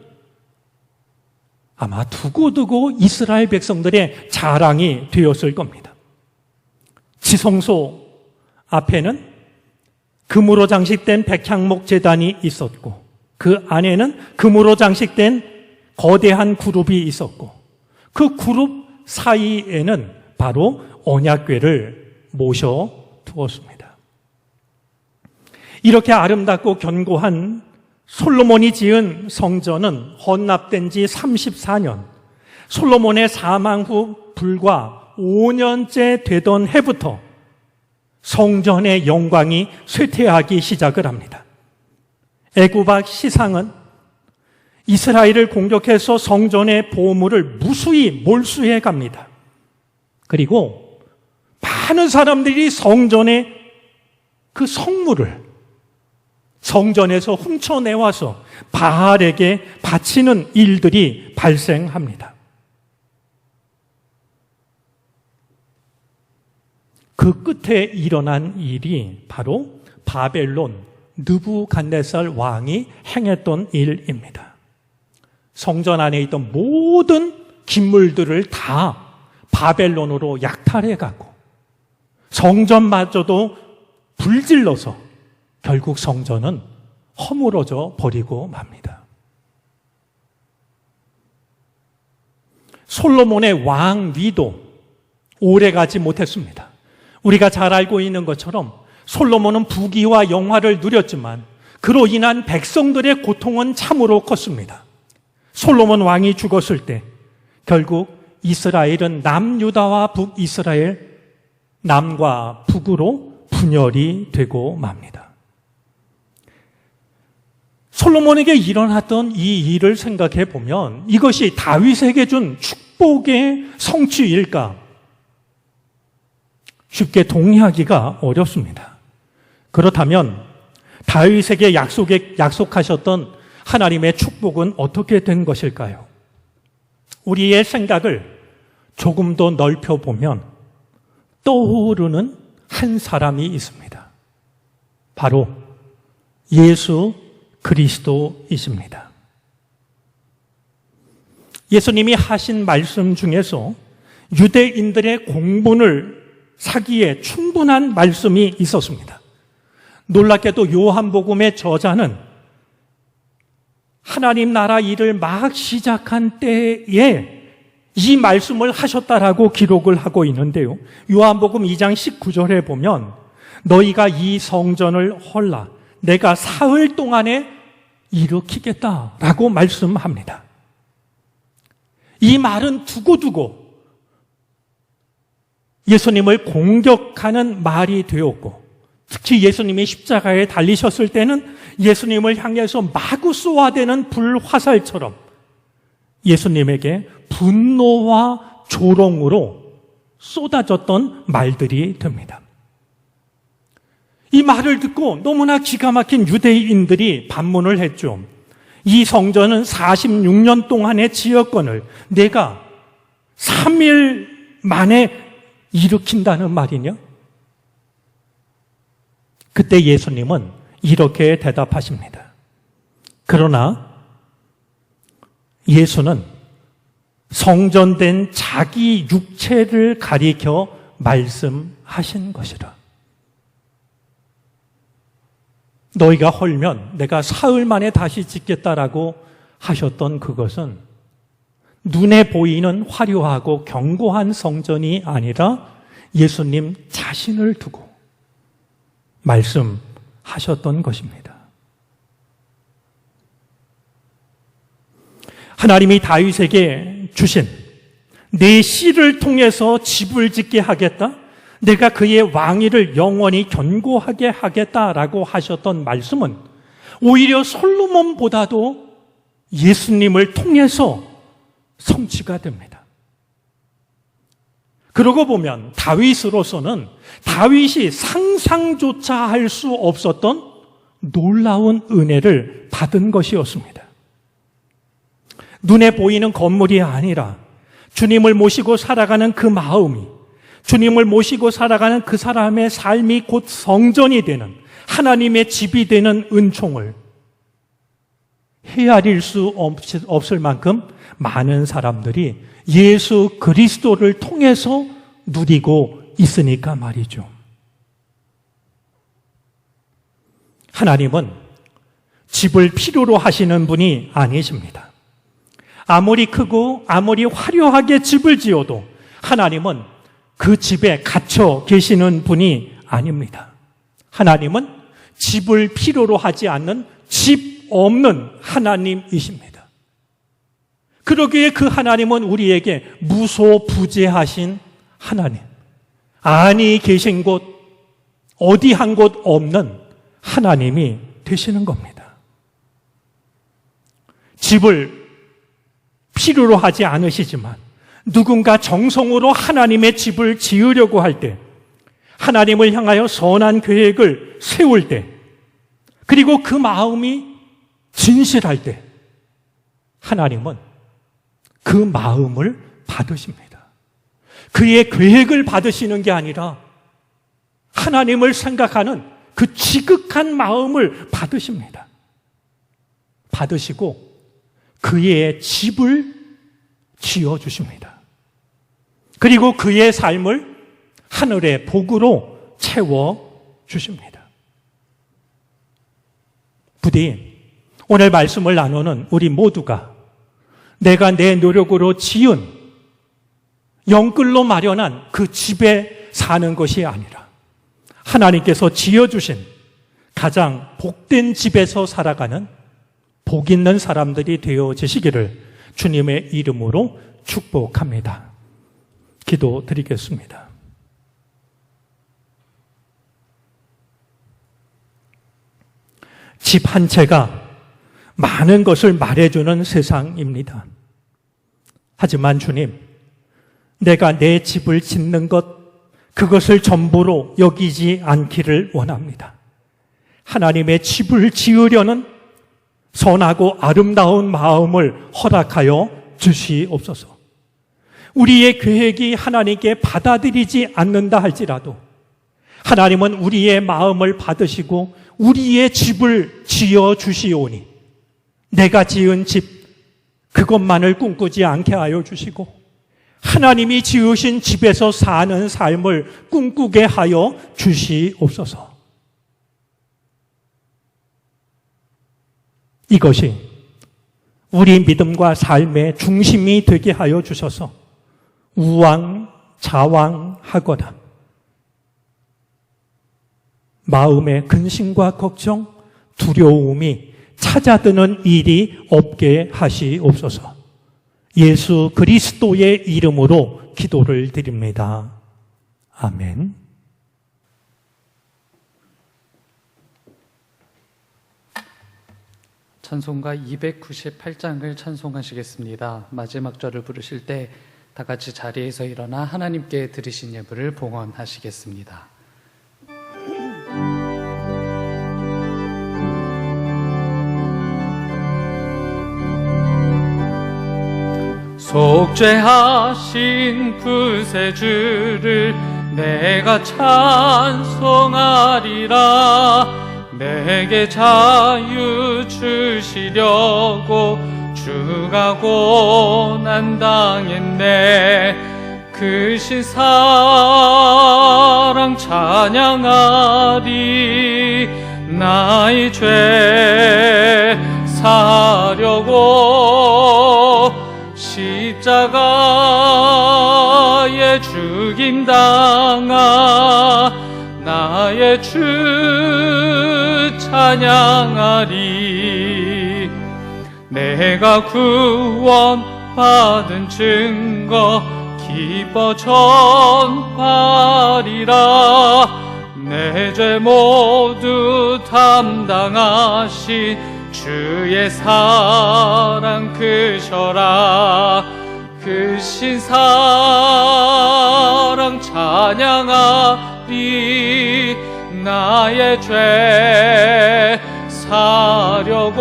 아마 두고두고 이스라엘 백성들의 자랑이 되었을 겁니다. 지성소 앞에는 금으로 장식된 백향목 제단이 있었고 그 안에는 금으로 장식된 거대한 그룹이 있었고 그 그룹 사이에는 바로 언약궤를 모셔 두었습니다. 이렇게 아름답고 견고한 솔로몬이 지은 성전은 헌납된 지 34년, 솔로몬의 사망 후 불과 5년째 되던 해부터 성전의 영광이 쇠퇴하기 시작을 합니다. 애굽악 시상은 이스라엘을 공격해서 성전의 보물을 무수히 몰수해 갑니다. 그리고 많은 사람들이 성전의 그 성물을 성전에서 훔쳐내와서 바알에게 바치는 일들이 발생합니다. 그 끝에 일어난 일이 바로 바벨론 느부갓네살 왕이 행했던 일입니다. 성전 안에 있던 모든 기물들을 다 바벨론으로 약탈해 가고 성전마저도 불질러서 결국 성전은 허물어져 버리고 맙니다. 솔로몬의 왕위도 오래가지 못했습니다. 우리가 잘 알고 있는 것처럼 솔로몬은 부귀와 영화를 누렸지만 그로 인한 백성들의 고통은 참으로 컸습니다. 솔로몬 왕이 죽었을 때 결국 이스라엘은 남유다와 북이스라엘, 남과 북으로 분열이 되고 맙니다. 솔로몬에게 일어났던 이 일을 생각해 보면 이것이 다윗에게 준 축복의 성취일까? 쉽게 동의하기가 어렵습니다. 그렇다면 다윗에게 약속하셨던 하나님의 축복은 어떻게 된 것일까요? 우리의 생각을 조금 더 넓혀보면 떠오르는 한 사람이 있습니다. 바로 예수 그리스도이십니다. 예수님이 하신 말씀 중에서 유대인들의 공분을 사기에 충분한 말씀이 있었습니다. 놀랍게도 요한복음의 저자는 하나님 나라 일을 막 시작한 때에 이 말씀을 하셨다라고 기록을 하고 있는데요. 요한복음 2장 19절에 보면 너희가 이 성전을 헐라 내가 사흘 동안에 일으키겠다라고 말씀합니다. 이 말은 두고두고 예수님을 공격하는 말이 되었고 특히 예수님이 십자가에 달리셨을 때는 예수님을 향해서 마구 쏘아대는 불화살처럼 예수님에게 분노와 조롱으로 쏟아졌던 말들이 됩니다. 이 말을 듣고 너무나 기가 막힌 유대인들이 반문을 했죠. 이 성전은 46년 동안의 지역권을 내가 3일 만에 일으킨다는 말이냐? 그때 예수님은 이렇게 대답하십니다. 그러나 예수는 성전된 자기 육체를 가리켜 말씀하신 것이라. 너희가 헐면 내가 사흘 만에 다시 짓겠다라고 하셨던 그것은 눈에 보이는 화려하고 견고한 성전이 아니라 예수님 자신을 두고 말씀하셨던 것입니다. 하나님이 다윗에게 주신 내 씨를 통해서 집을 짓게 하겠다, 내가 그의 왕위를 영원히 견고하게 하겠다라고 하셨던 말씀은 오히려 솔로몬보다도 예수님을 통해서 성취가 됩니다. 그러고 보면 다윗으로서는 다윗이 상상조차 할 수 없었던 놀라운 은혜를 받은 것이었습니다. 눈에 보이는 건물이 아니라 주님을 모시고 살아가는 그 마음이, 주님을 모시고 살아가는 그 사람의 삶이 곧 성전이 되는 하나님의 집이 되는 은총을 헤아릴 수 없을 만큼 많은 사람들이 예수 그리스도를 통해서 누리고 있으니까 말이죠. 하나님은 집을 필요로 하시는 분이 아니십니다. 아무리 크고 아무리 화려하게 집을 지어도 하나님은 그 집에 갇혀 계시는 분이 아닙니다. 하나님은 집을 필요로 하지 않는 집 없는 하나님이십니다. 그러기에 그 하나님은 우리에게 무소부재하신 하나님, 안이 계신 곳, 어디 한 곳 없는 하나님이 되시는 겁니다. 집을 필요로 하지 않으시지만 누군가 정성으로 하나님의 집을 지으려고 할 때, 하나님을 향하여 선한 계획을 세울 때, 그리고 그 마음이 진실할 때 하나님은 그 마음을 받으십니다. 그의 계획을 받으시는 게 아니라 하나님을 생각하는 그 지극한 마음을 받으십니다. 받으시고 그의 집을 지어주십니다. 그리고 그의 삶을 하늘의 복으로 채워주십니다. 부디 오늘 말씀을 나누는 우리 모두가 내가 내 노력으로 지은 영끌로 마련한 그 집에 사는 것이 아니라 하나님께서 지어주신 가장 복된 집에서 살아가는 복 있는 사람들이 되어지시기를 주님의 이름으로 축복합니다. 기도드리겠습니다. 집 한 채가 많은 것을 말해주는 세상입니다. 하지만 주님, 내가 내 집을 짓는 것, 그것을 전부로 여기지 않기를 원합니다. 하나님의 집을 지으려는 선하고 아름다운 마음을 허락하여 주시옵소서. 우리의 계획이 하나님께 받아들이지 않는다 할지라도 하나님은 우리의 마음을 받으시고 우리의 집을 지어 주시오니 내가 지은 집, 그것만을 꿈꾸지 않게 하여 주시고 하나님이 지으신 집에서 사는 삶을 꿈꾸게 하여 주시옵소서. 이것이 우리 믿음과 삶의 중심이 되게 하여 주셔서 우왕좌왕하거나 마음의 근심과 걱정, 두려움이 찾아드는 일이 없게 하시옵소서. 예수 그리스도의 이름으로 기도를 드립니다. 아멘. 찬송가 298장을 찬송하시겠습니다. 마지막 절을 부르실 때 다 같이 자리에서 일어나 하나님께 드리신 예물을 봉헌하시겠습니다. 속죄하신 구세주를 내가 찬송하리라. 내게 자유 주시려고 주가 고난당했네. 크신 사랑 찬양하리. 나의 죄 사려고 십자가에 죽임당하 나의 주 찬양하리. 내가 구원받은 증거 기뻐 전파리라. 내 죄 모두 담당하신 주의 사랑 크셔라. 크신 사랑 찬양하리. 나의 죄 사려고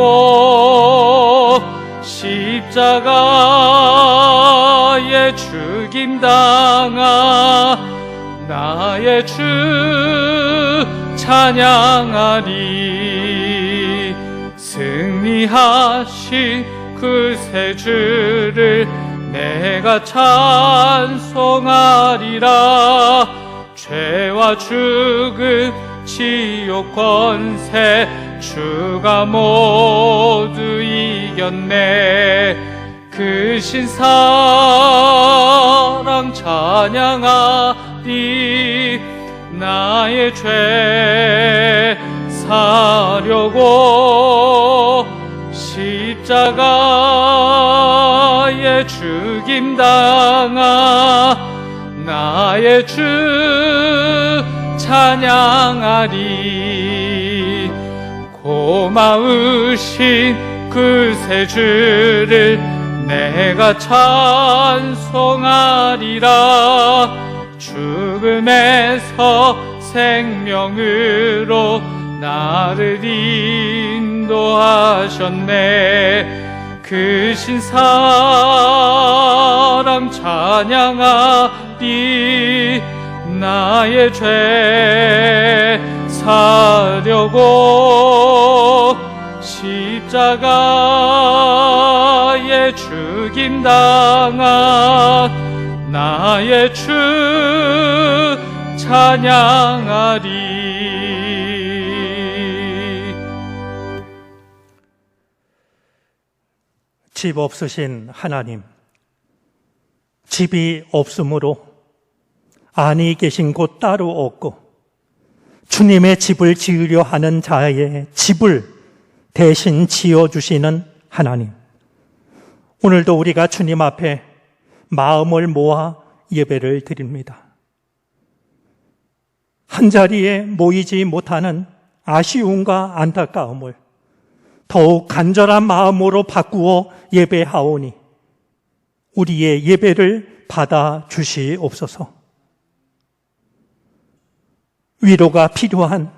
십자가에 죽임당하 나의 주 찬양하리. 승리하신 구세주를 내가 찬송하리라. 죄와 죽음 지옥 권세 주가 모두 이겼네. 크신 사랑 찬양하리. 나의 죄 죽임당하 나의 주 찬양하리. 고마우신 그 새 주를 내가 찬송하리라. 죽음에서 생명으로 나를 인도하셨네. 그 신사랑 찬양하리. 나의 죄 사려고 십자가에 죽임당한 나의 주 찬양하리. 집 없으신 하나님, 집이 없으므로 안이 계신 곳 따로 없고 주님의 집을 지으려 하는 자의 집을 대신 지어주시는 하나님, 오늘도 우리가 주님 앞에 마음을 모아 예배를 드립니다. 한자리에 모이지 못하는 아쉬움과 안타까움을 더욱 간절한 마음으로 바꾸어 예배하오니 우리의 예배를 받아 주시옵소서. 위로가 필요한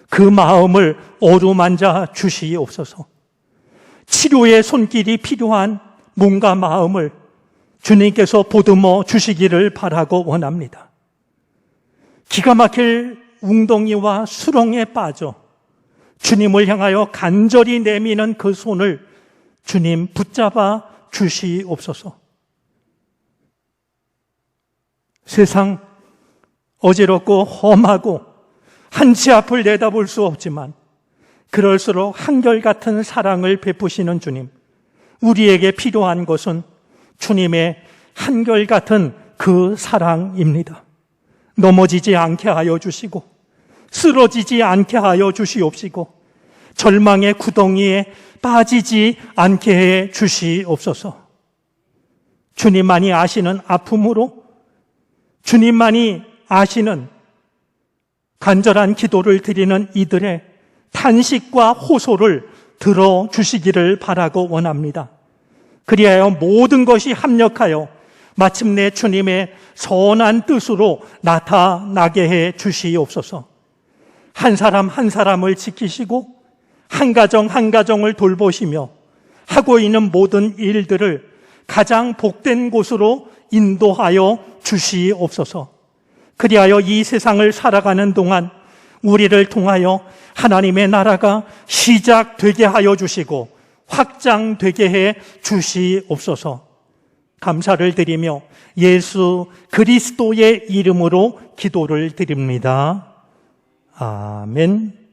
그 마음을 어루만져 주시옵소서. 치료의 손길이 필요한 몸과 마음을 주님께서 보듬어 주시기를 바라고 원합니다. 기가 막힐 웅덩이와 수렁에 빠져 주님을 향하여 간절히 내미는 그 손을 주님 붙잡아 주시옵소서. 세상 어지럽고 험하고 한치 앞을 내다볼 수 없지만 그럴수록 한결같은 사랑을 베푸시는 주님, 우리에게 필요한 것은 주님의 한결같은 그 사랑입니다. 넘어지지 않게 하여 주시고 쓰러지지 않게 하여 주시옵시고 절망의 구덩이에 빠지지 않게 해 주시옵소서. 주님만이 아시는 아픔으로 주님만이 아시는 간절한 기도를 드리는 이들의 탄식과 호소를 들어주시기를 바라고 원합니다. 그리하여 모든 것이 합력하여 마침내 주님의 선한 뜻으로 나타나게 해 주시옵소서. 한 사람 한 사람을 지키시고 한 가정 한 가정을 돌보시며 하고 있는 모든 일들을 가장 복된 곳으로 인도하여 주시옵소서. 그리하여 이 세상을 살아가는 동안 우리를 통하여 하나님의 나라가 시작되게 하여 주시고 확장되게 해 주시옵소서. 감사를 드리며 예수 그리스도의 이름으로 기도를 드립니다. 아멘.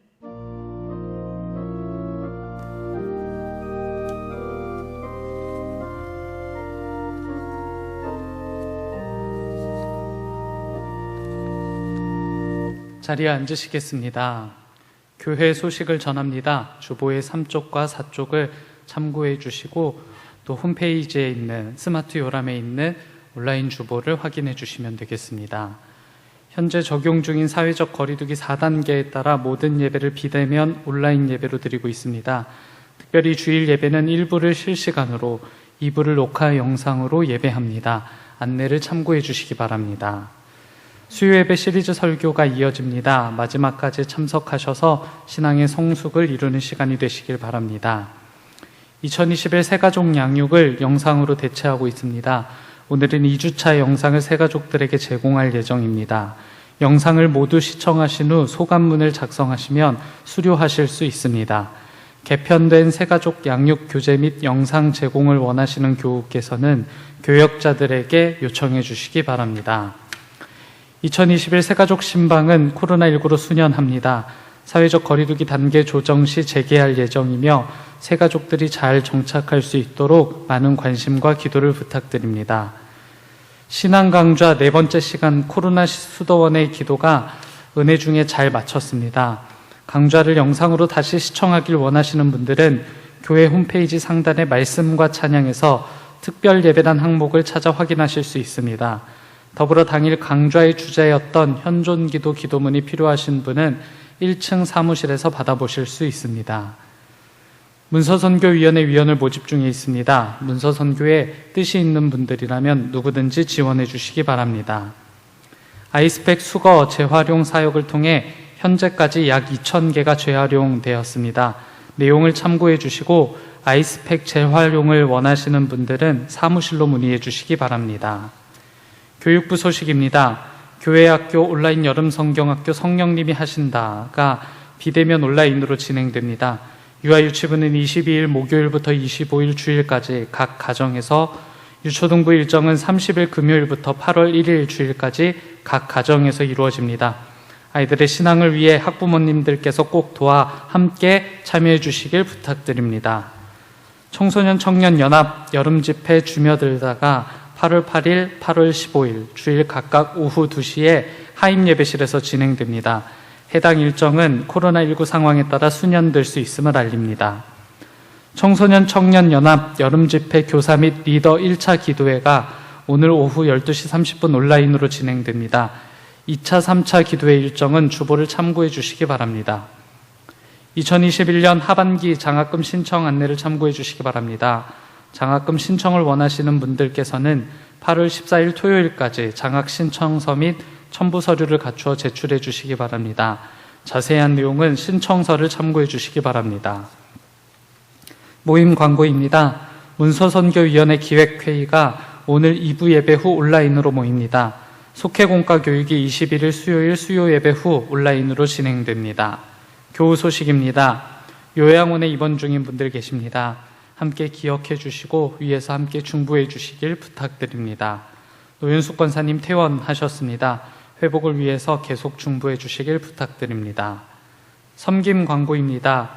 자리에 앉으시겠습니다. 교회 소식을 전합니다. 주보의 3쪽과 4쪽을 참고해 주시고 또 홈페이지에 있는 스마트 요람에 있는 온라인 주보를 확인해 주시면 되겠습니다. 현재 적용 중인 사회적 거리두기 4단계에 따라 모든 예배를 비대면 온라인 예배로 드리고 있습니다. 특별히 주일 예배는 1부를 실시간으로 2부를 녹화 영상으로 예배합니다. 안내를 참고해 주시기 바랍니다. 수요예배 시리즈 설교가 이어집니다. 마지막까지 참석하셔서 신앙의 성숙을 이루는 시간이 되시길 바랍니다. 2021 새가족 양육을 영상으로 대체하고 있습니다. 오늘은 2주차 영상을 새가족들에게 제공할 예정입니다. 영상을 모두 시청하신 후 소감문을 작성하시면 수료하실 수 있습니다. 개편된 새가족 양육 교재 및 영상 제공을 원하시는 교우께서는 교역자들에게 요청해 주시기 바랍니다. 2021 새가족 신방은 코로나19로 수년합니다. 사회적 거리두기 단계 조정 시 재개할 예정이며 새가족들이 잘 정착할 수 있도록 많은 관심과 기도를 부탁드립니다. 신앙 강좌 네 번째 시간 코로나 수도원의 기도가 은혜 중에 잘 마쳤습니다. 강좌를 영상으로 다시 시청하길 원하시는 분들은 교회 홈페이지 상단의 말씀과 찬양에서 특별 예배단 항목을 찾아 확인하실 수 있습니다. 더불어 당일 강좌의 주제였던 현존기도 기도문이 필요하신 분은 1층 사무실에서 받아보실 수 있습니다. 문서선교위원회 위원을 모집 중에 있습니다. 문서선교에 뜻이 있는 분들이라면 누구든지 지원해 주시기 바랍니다. 아이스팩 수거 재활용 사역을 통해 현재까지 약 2,000개가 재활용되었습니다. 내용을 참고해 주시고 아이스팩 재활용을 원하시는 분들은 사무실로 문의해 주시기 바랍니다. 교육부 소식입니다. 교회학교 온라인 여름성경학교 성령님이 하신다가 비대면 온라인으로 진행됩니다. 유아유치부는 22일 목요일부터 25일 주일까지 각 가정에서, 유초등부 일정은 30일 금요일부터 8월 1일 주일까지 각 가정에서 이루어집니다. 아이들의 신앙을 위해 학부모님들께서 꼭 도와 함께 참여해 주시길 부탁드립니다. 청소년 청년연합 여름집회 주며들다가 8월 8일, 8월 15일 주일 각각 오후 2시에 하임 예배실에서 진행됩니다. 해당 일정은 코로나19 상황에 따라 수년될 수 있음을 알립니다. 청소년 청년연합 여름집회 교사 및 리더 1차 기도회가 오늘 오후 12시 30분 온라인으로 진행됩니다. 2차, 3차 기도회 일정은 주보를 참고해 주시기 바랍니다. 2021년 하반기 장학금 신청 안내를 참고해 주시기 바랍니다. 장학금 신청을 원하시는 분들께서는 8월 14일 토요일까지 장학 신청서 및 첨부 서류를 갖추어 제출해 주시기 바랍니다. 자세한 내용은 신청서를 참고해 주시기 바랍니다. 모임 광고입니다. 문서선교위원회 기획회의가 오늘 2부 예배 후 온라인으로 모입니다. 속회공과 교육이 21일 수요일 수요 예배 후 온라인으로 진행됩니다. 교우 소식입니다. 요양원에 입원 중인 분들 계십니다. 함께 기억해 주시고 위에서 함께 중보해 주시길 부탁드립니다. 노윤숙 권사님 퇴원하셨습니다. 회복을 위해서 계속 중보해 주시길 부탁드립니다. 섬김 광고입니다.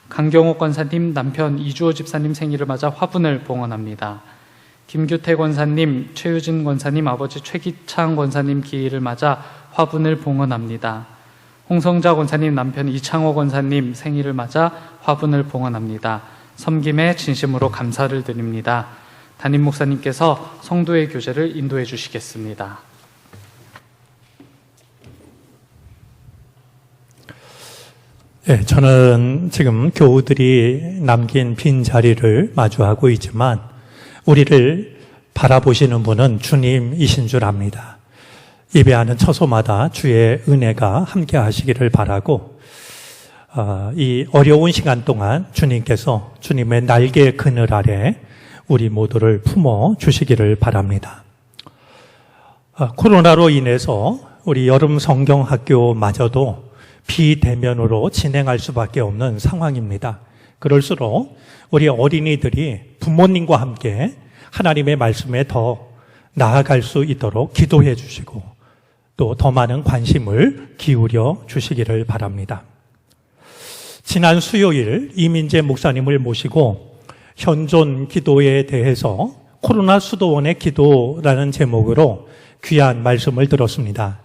강경호 권사님 남편 이주호 집사님 생일을 맞아 화분을 봉헌합니다. 김규태 권사님, 최유진 권사님 아버지 최기창 권사님 기일을 맞아 화분을 봉헌합니다. 홍성자 권사님 남편 이창호 권사님 생일을 맞아 화분을 봉헌합니다. 섬김에 진심으로 감사를 드립니다. 담임 목사님께서 성도의 교제를 인도해 주시겠습니다. 네, 저는 지금 교우들이 남긴 빈 자리를 마주하고 있지만 우리를 바라보시는 분은 주님이신 줄 압니다. 예배하는 처소마다 주의 은혜가 함께 하시기를 바라고 이 어려운 시간 동안 주님께서 주님의 날개 그늘 아래 우리 모두를 품어 주시기를 바랍니다. 코로나로 인해서 우리 여름 성경학교마저도 비대면으로 진행할 수밖에 없는 상황입니다. 그럴수록 우리 어린이들이 부모님과 함께 하나님의 말씀에 더 나아갈 수 있도록 기도해 주시고 또 더 많은 관심을 기울여 주시기를 바랍니다. 지난 수요일 이민재 목사님을 모시고 현존 기도에 대해서 코로나 수도원의 기도라는 제목으로 귀한 말씀을 들었습니다.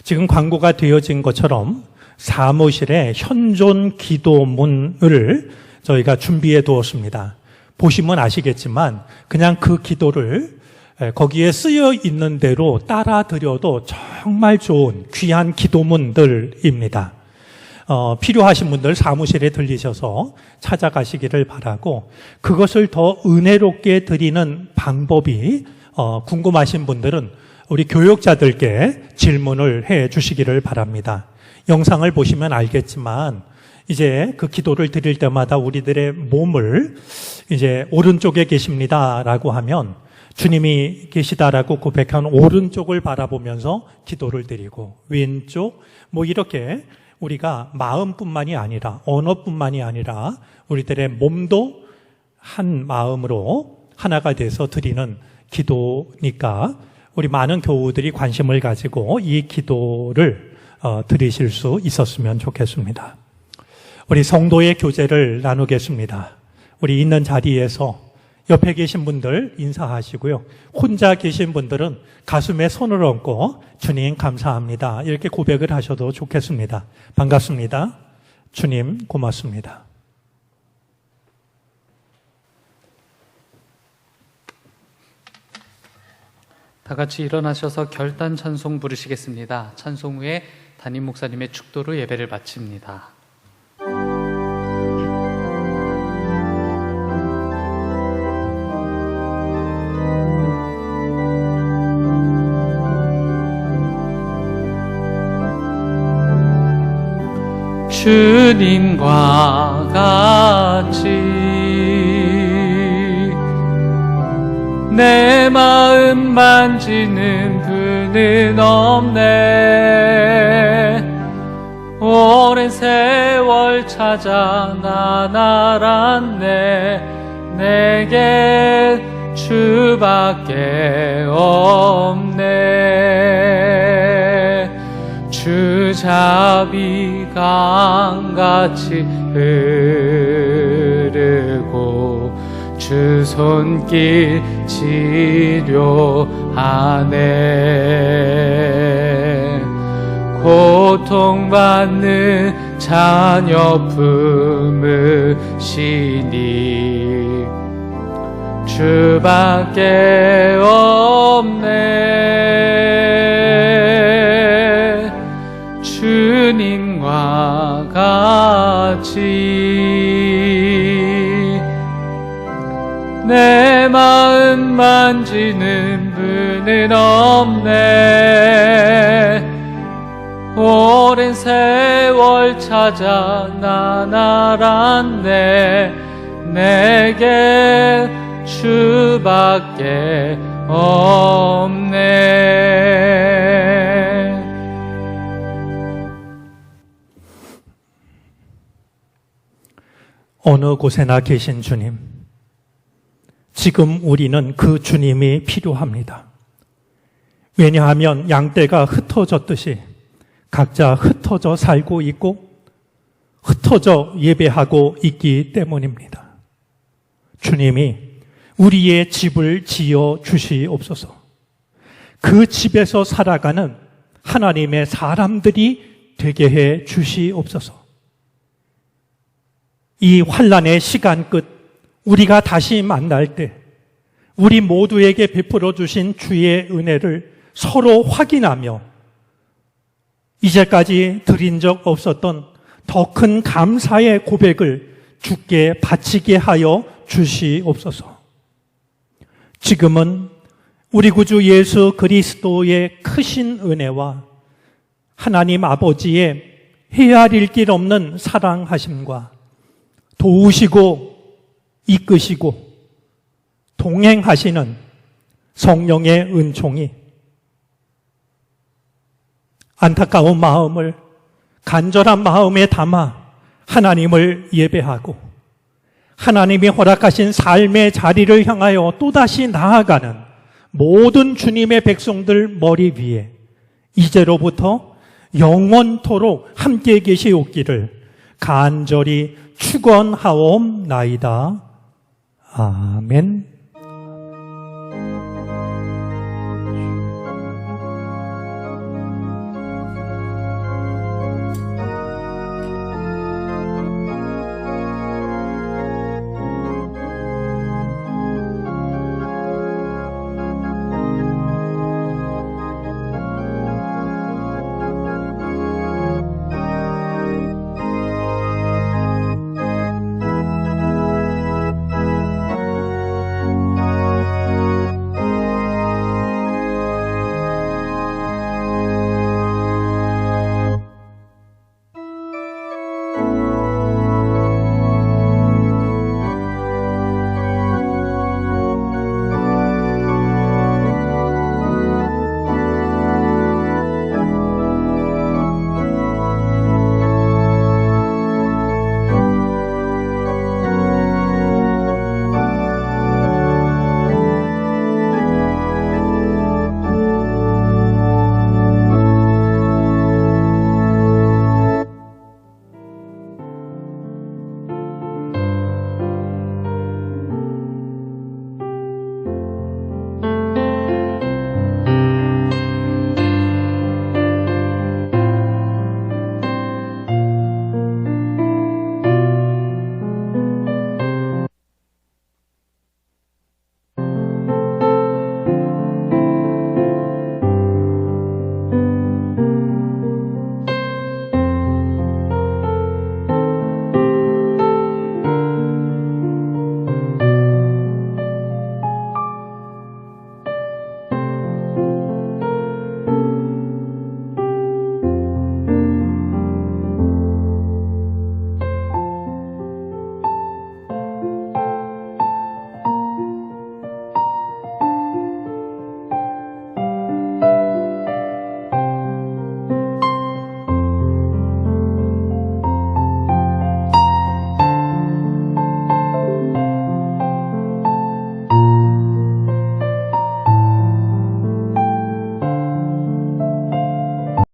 지금 광고가 되어진 것처럼 사무실에 현존 기도문을 저희가 준비해 두었습니다. 보시면 아시겠지만 그냥 그 기도를 거기에 쓰여 있는 대로 따라 드려도 정말 좋은 귀한 기도문들입니다. 필요하신 분들 사무실에 들리셔서 찾아가시기를 바라고 그것을 더 은혜롭게 드리는 방법이 궁금하신 분들은 우리 교육자들께 질문을 해 주시기를 바랍니다. 영상을 보시면 알겠지만 이제 그 기도를 드릴 때마다 우리들의 몸을 이제 오른쪽에 계십니다라고 하면 주님이 계시다라고 고백한 오른쪽을 바라보면서 기도를 드리고 왼쪽 뭐 이렇게 우리가 마음뿐만이 아니라 언어뿐만이 아니라 우리들의 몸도 한 마음으로 하나가 돼서 드리는 기도니까 우리 많은 교우들이 관심을 가지고 이 기도를 드리실 수 있었으면 좋겠습니다. 우리 성도의 교제를 나누겠습니다. 우리 있는 자리에서 옆에 계신 분들 인사하시고요. 혼자 계신 분들은 가슴에 손을 얹고 주님 감사합니다. 이렇게 고백을 하셔도 좋겠습니다. 반갑습니다. 주님 고맙습니다. 다 같이 일어나셔서 결단 찬송 부르시겠습니다. 찬송 후에 담임 목사님의 축도로 예배를 마칩니다. 주님과 같이 내 마음 만지는 분은 없네. 오랜 세월 찾아 난 알았네. 내게 주밖에 없네. 주 자비 강같이 흐르고 주 손길 치료하네. 고통받는 자녀 품으시니 주밖에 없네. 주님과 같이 내 마음 만지는 분은 없네. 오랜 세월 찾아 난 알았네. 내게 주밖에 없네. 어느 곳에나 계신 주님, 지금 우리는 그 주님이 필요합니다. 왜냐하면 양떼가 흩어졌듯이 각자 흩어져 살고 있고 흩어져 예배하고 있기 때문입니다. 주님이 우리의 집을 지어 주시옵소서. 그 집에서 살아가는 하나님의 사람들이 되게 해 주시옵소서. 이 환난의 시간 끝 우리가 다시 만날 때 우리 모두에게 베풀어 주신 주의 은혜를 서로 확인하며 이제까지 드린 적 없었던 더 큰 감사의 고백을 주께 바치게 하여 주시옵소서. 지금은 우리 구주 예수 그리스도의 크신 은혜와 하나님 아버지의 헤아릴 길 없는 사랑하심과 도우시고 이끄시고 동행하시는 성령의 은총이 안타까운 마음을 간절한 마음에 담아 하나님을 예배하고 하나님이 허락하신 삶의 자리를 향하여 또다시 나아가는 모든 주님의 백성들 머리 위에 이제로부터 영원토록 함께 계시옵기를 간절히 축원하옵나이다. 아멘.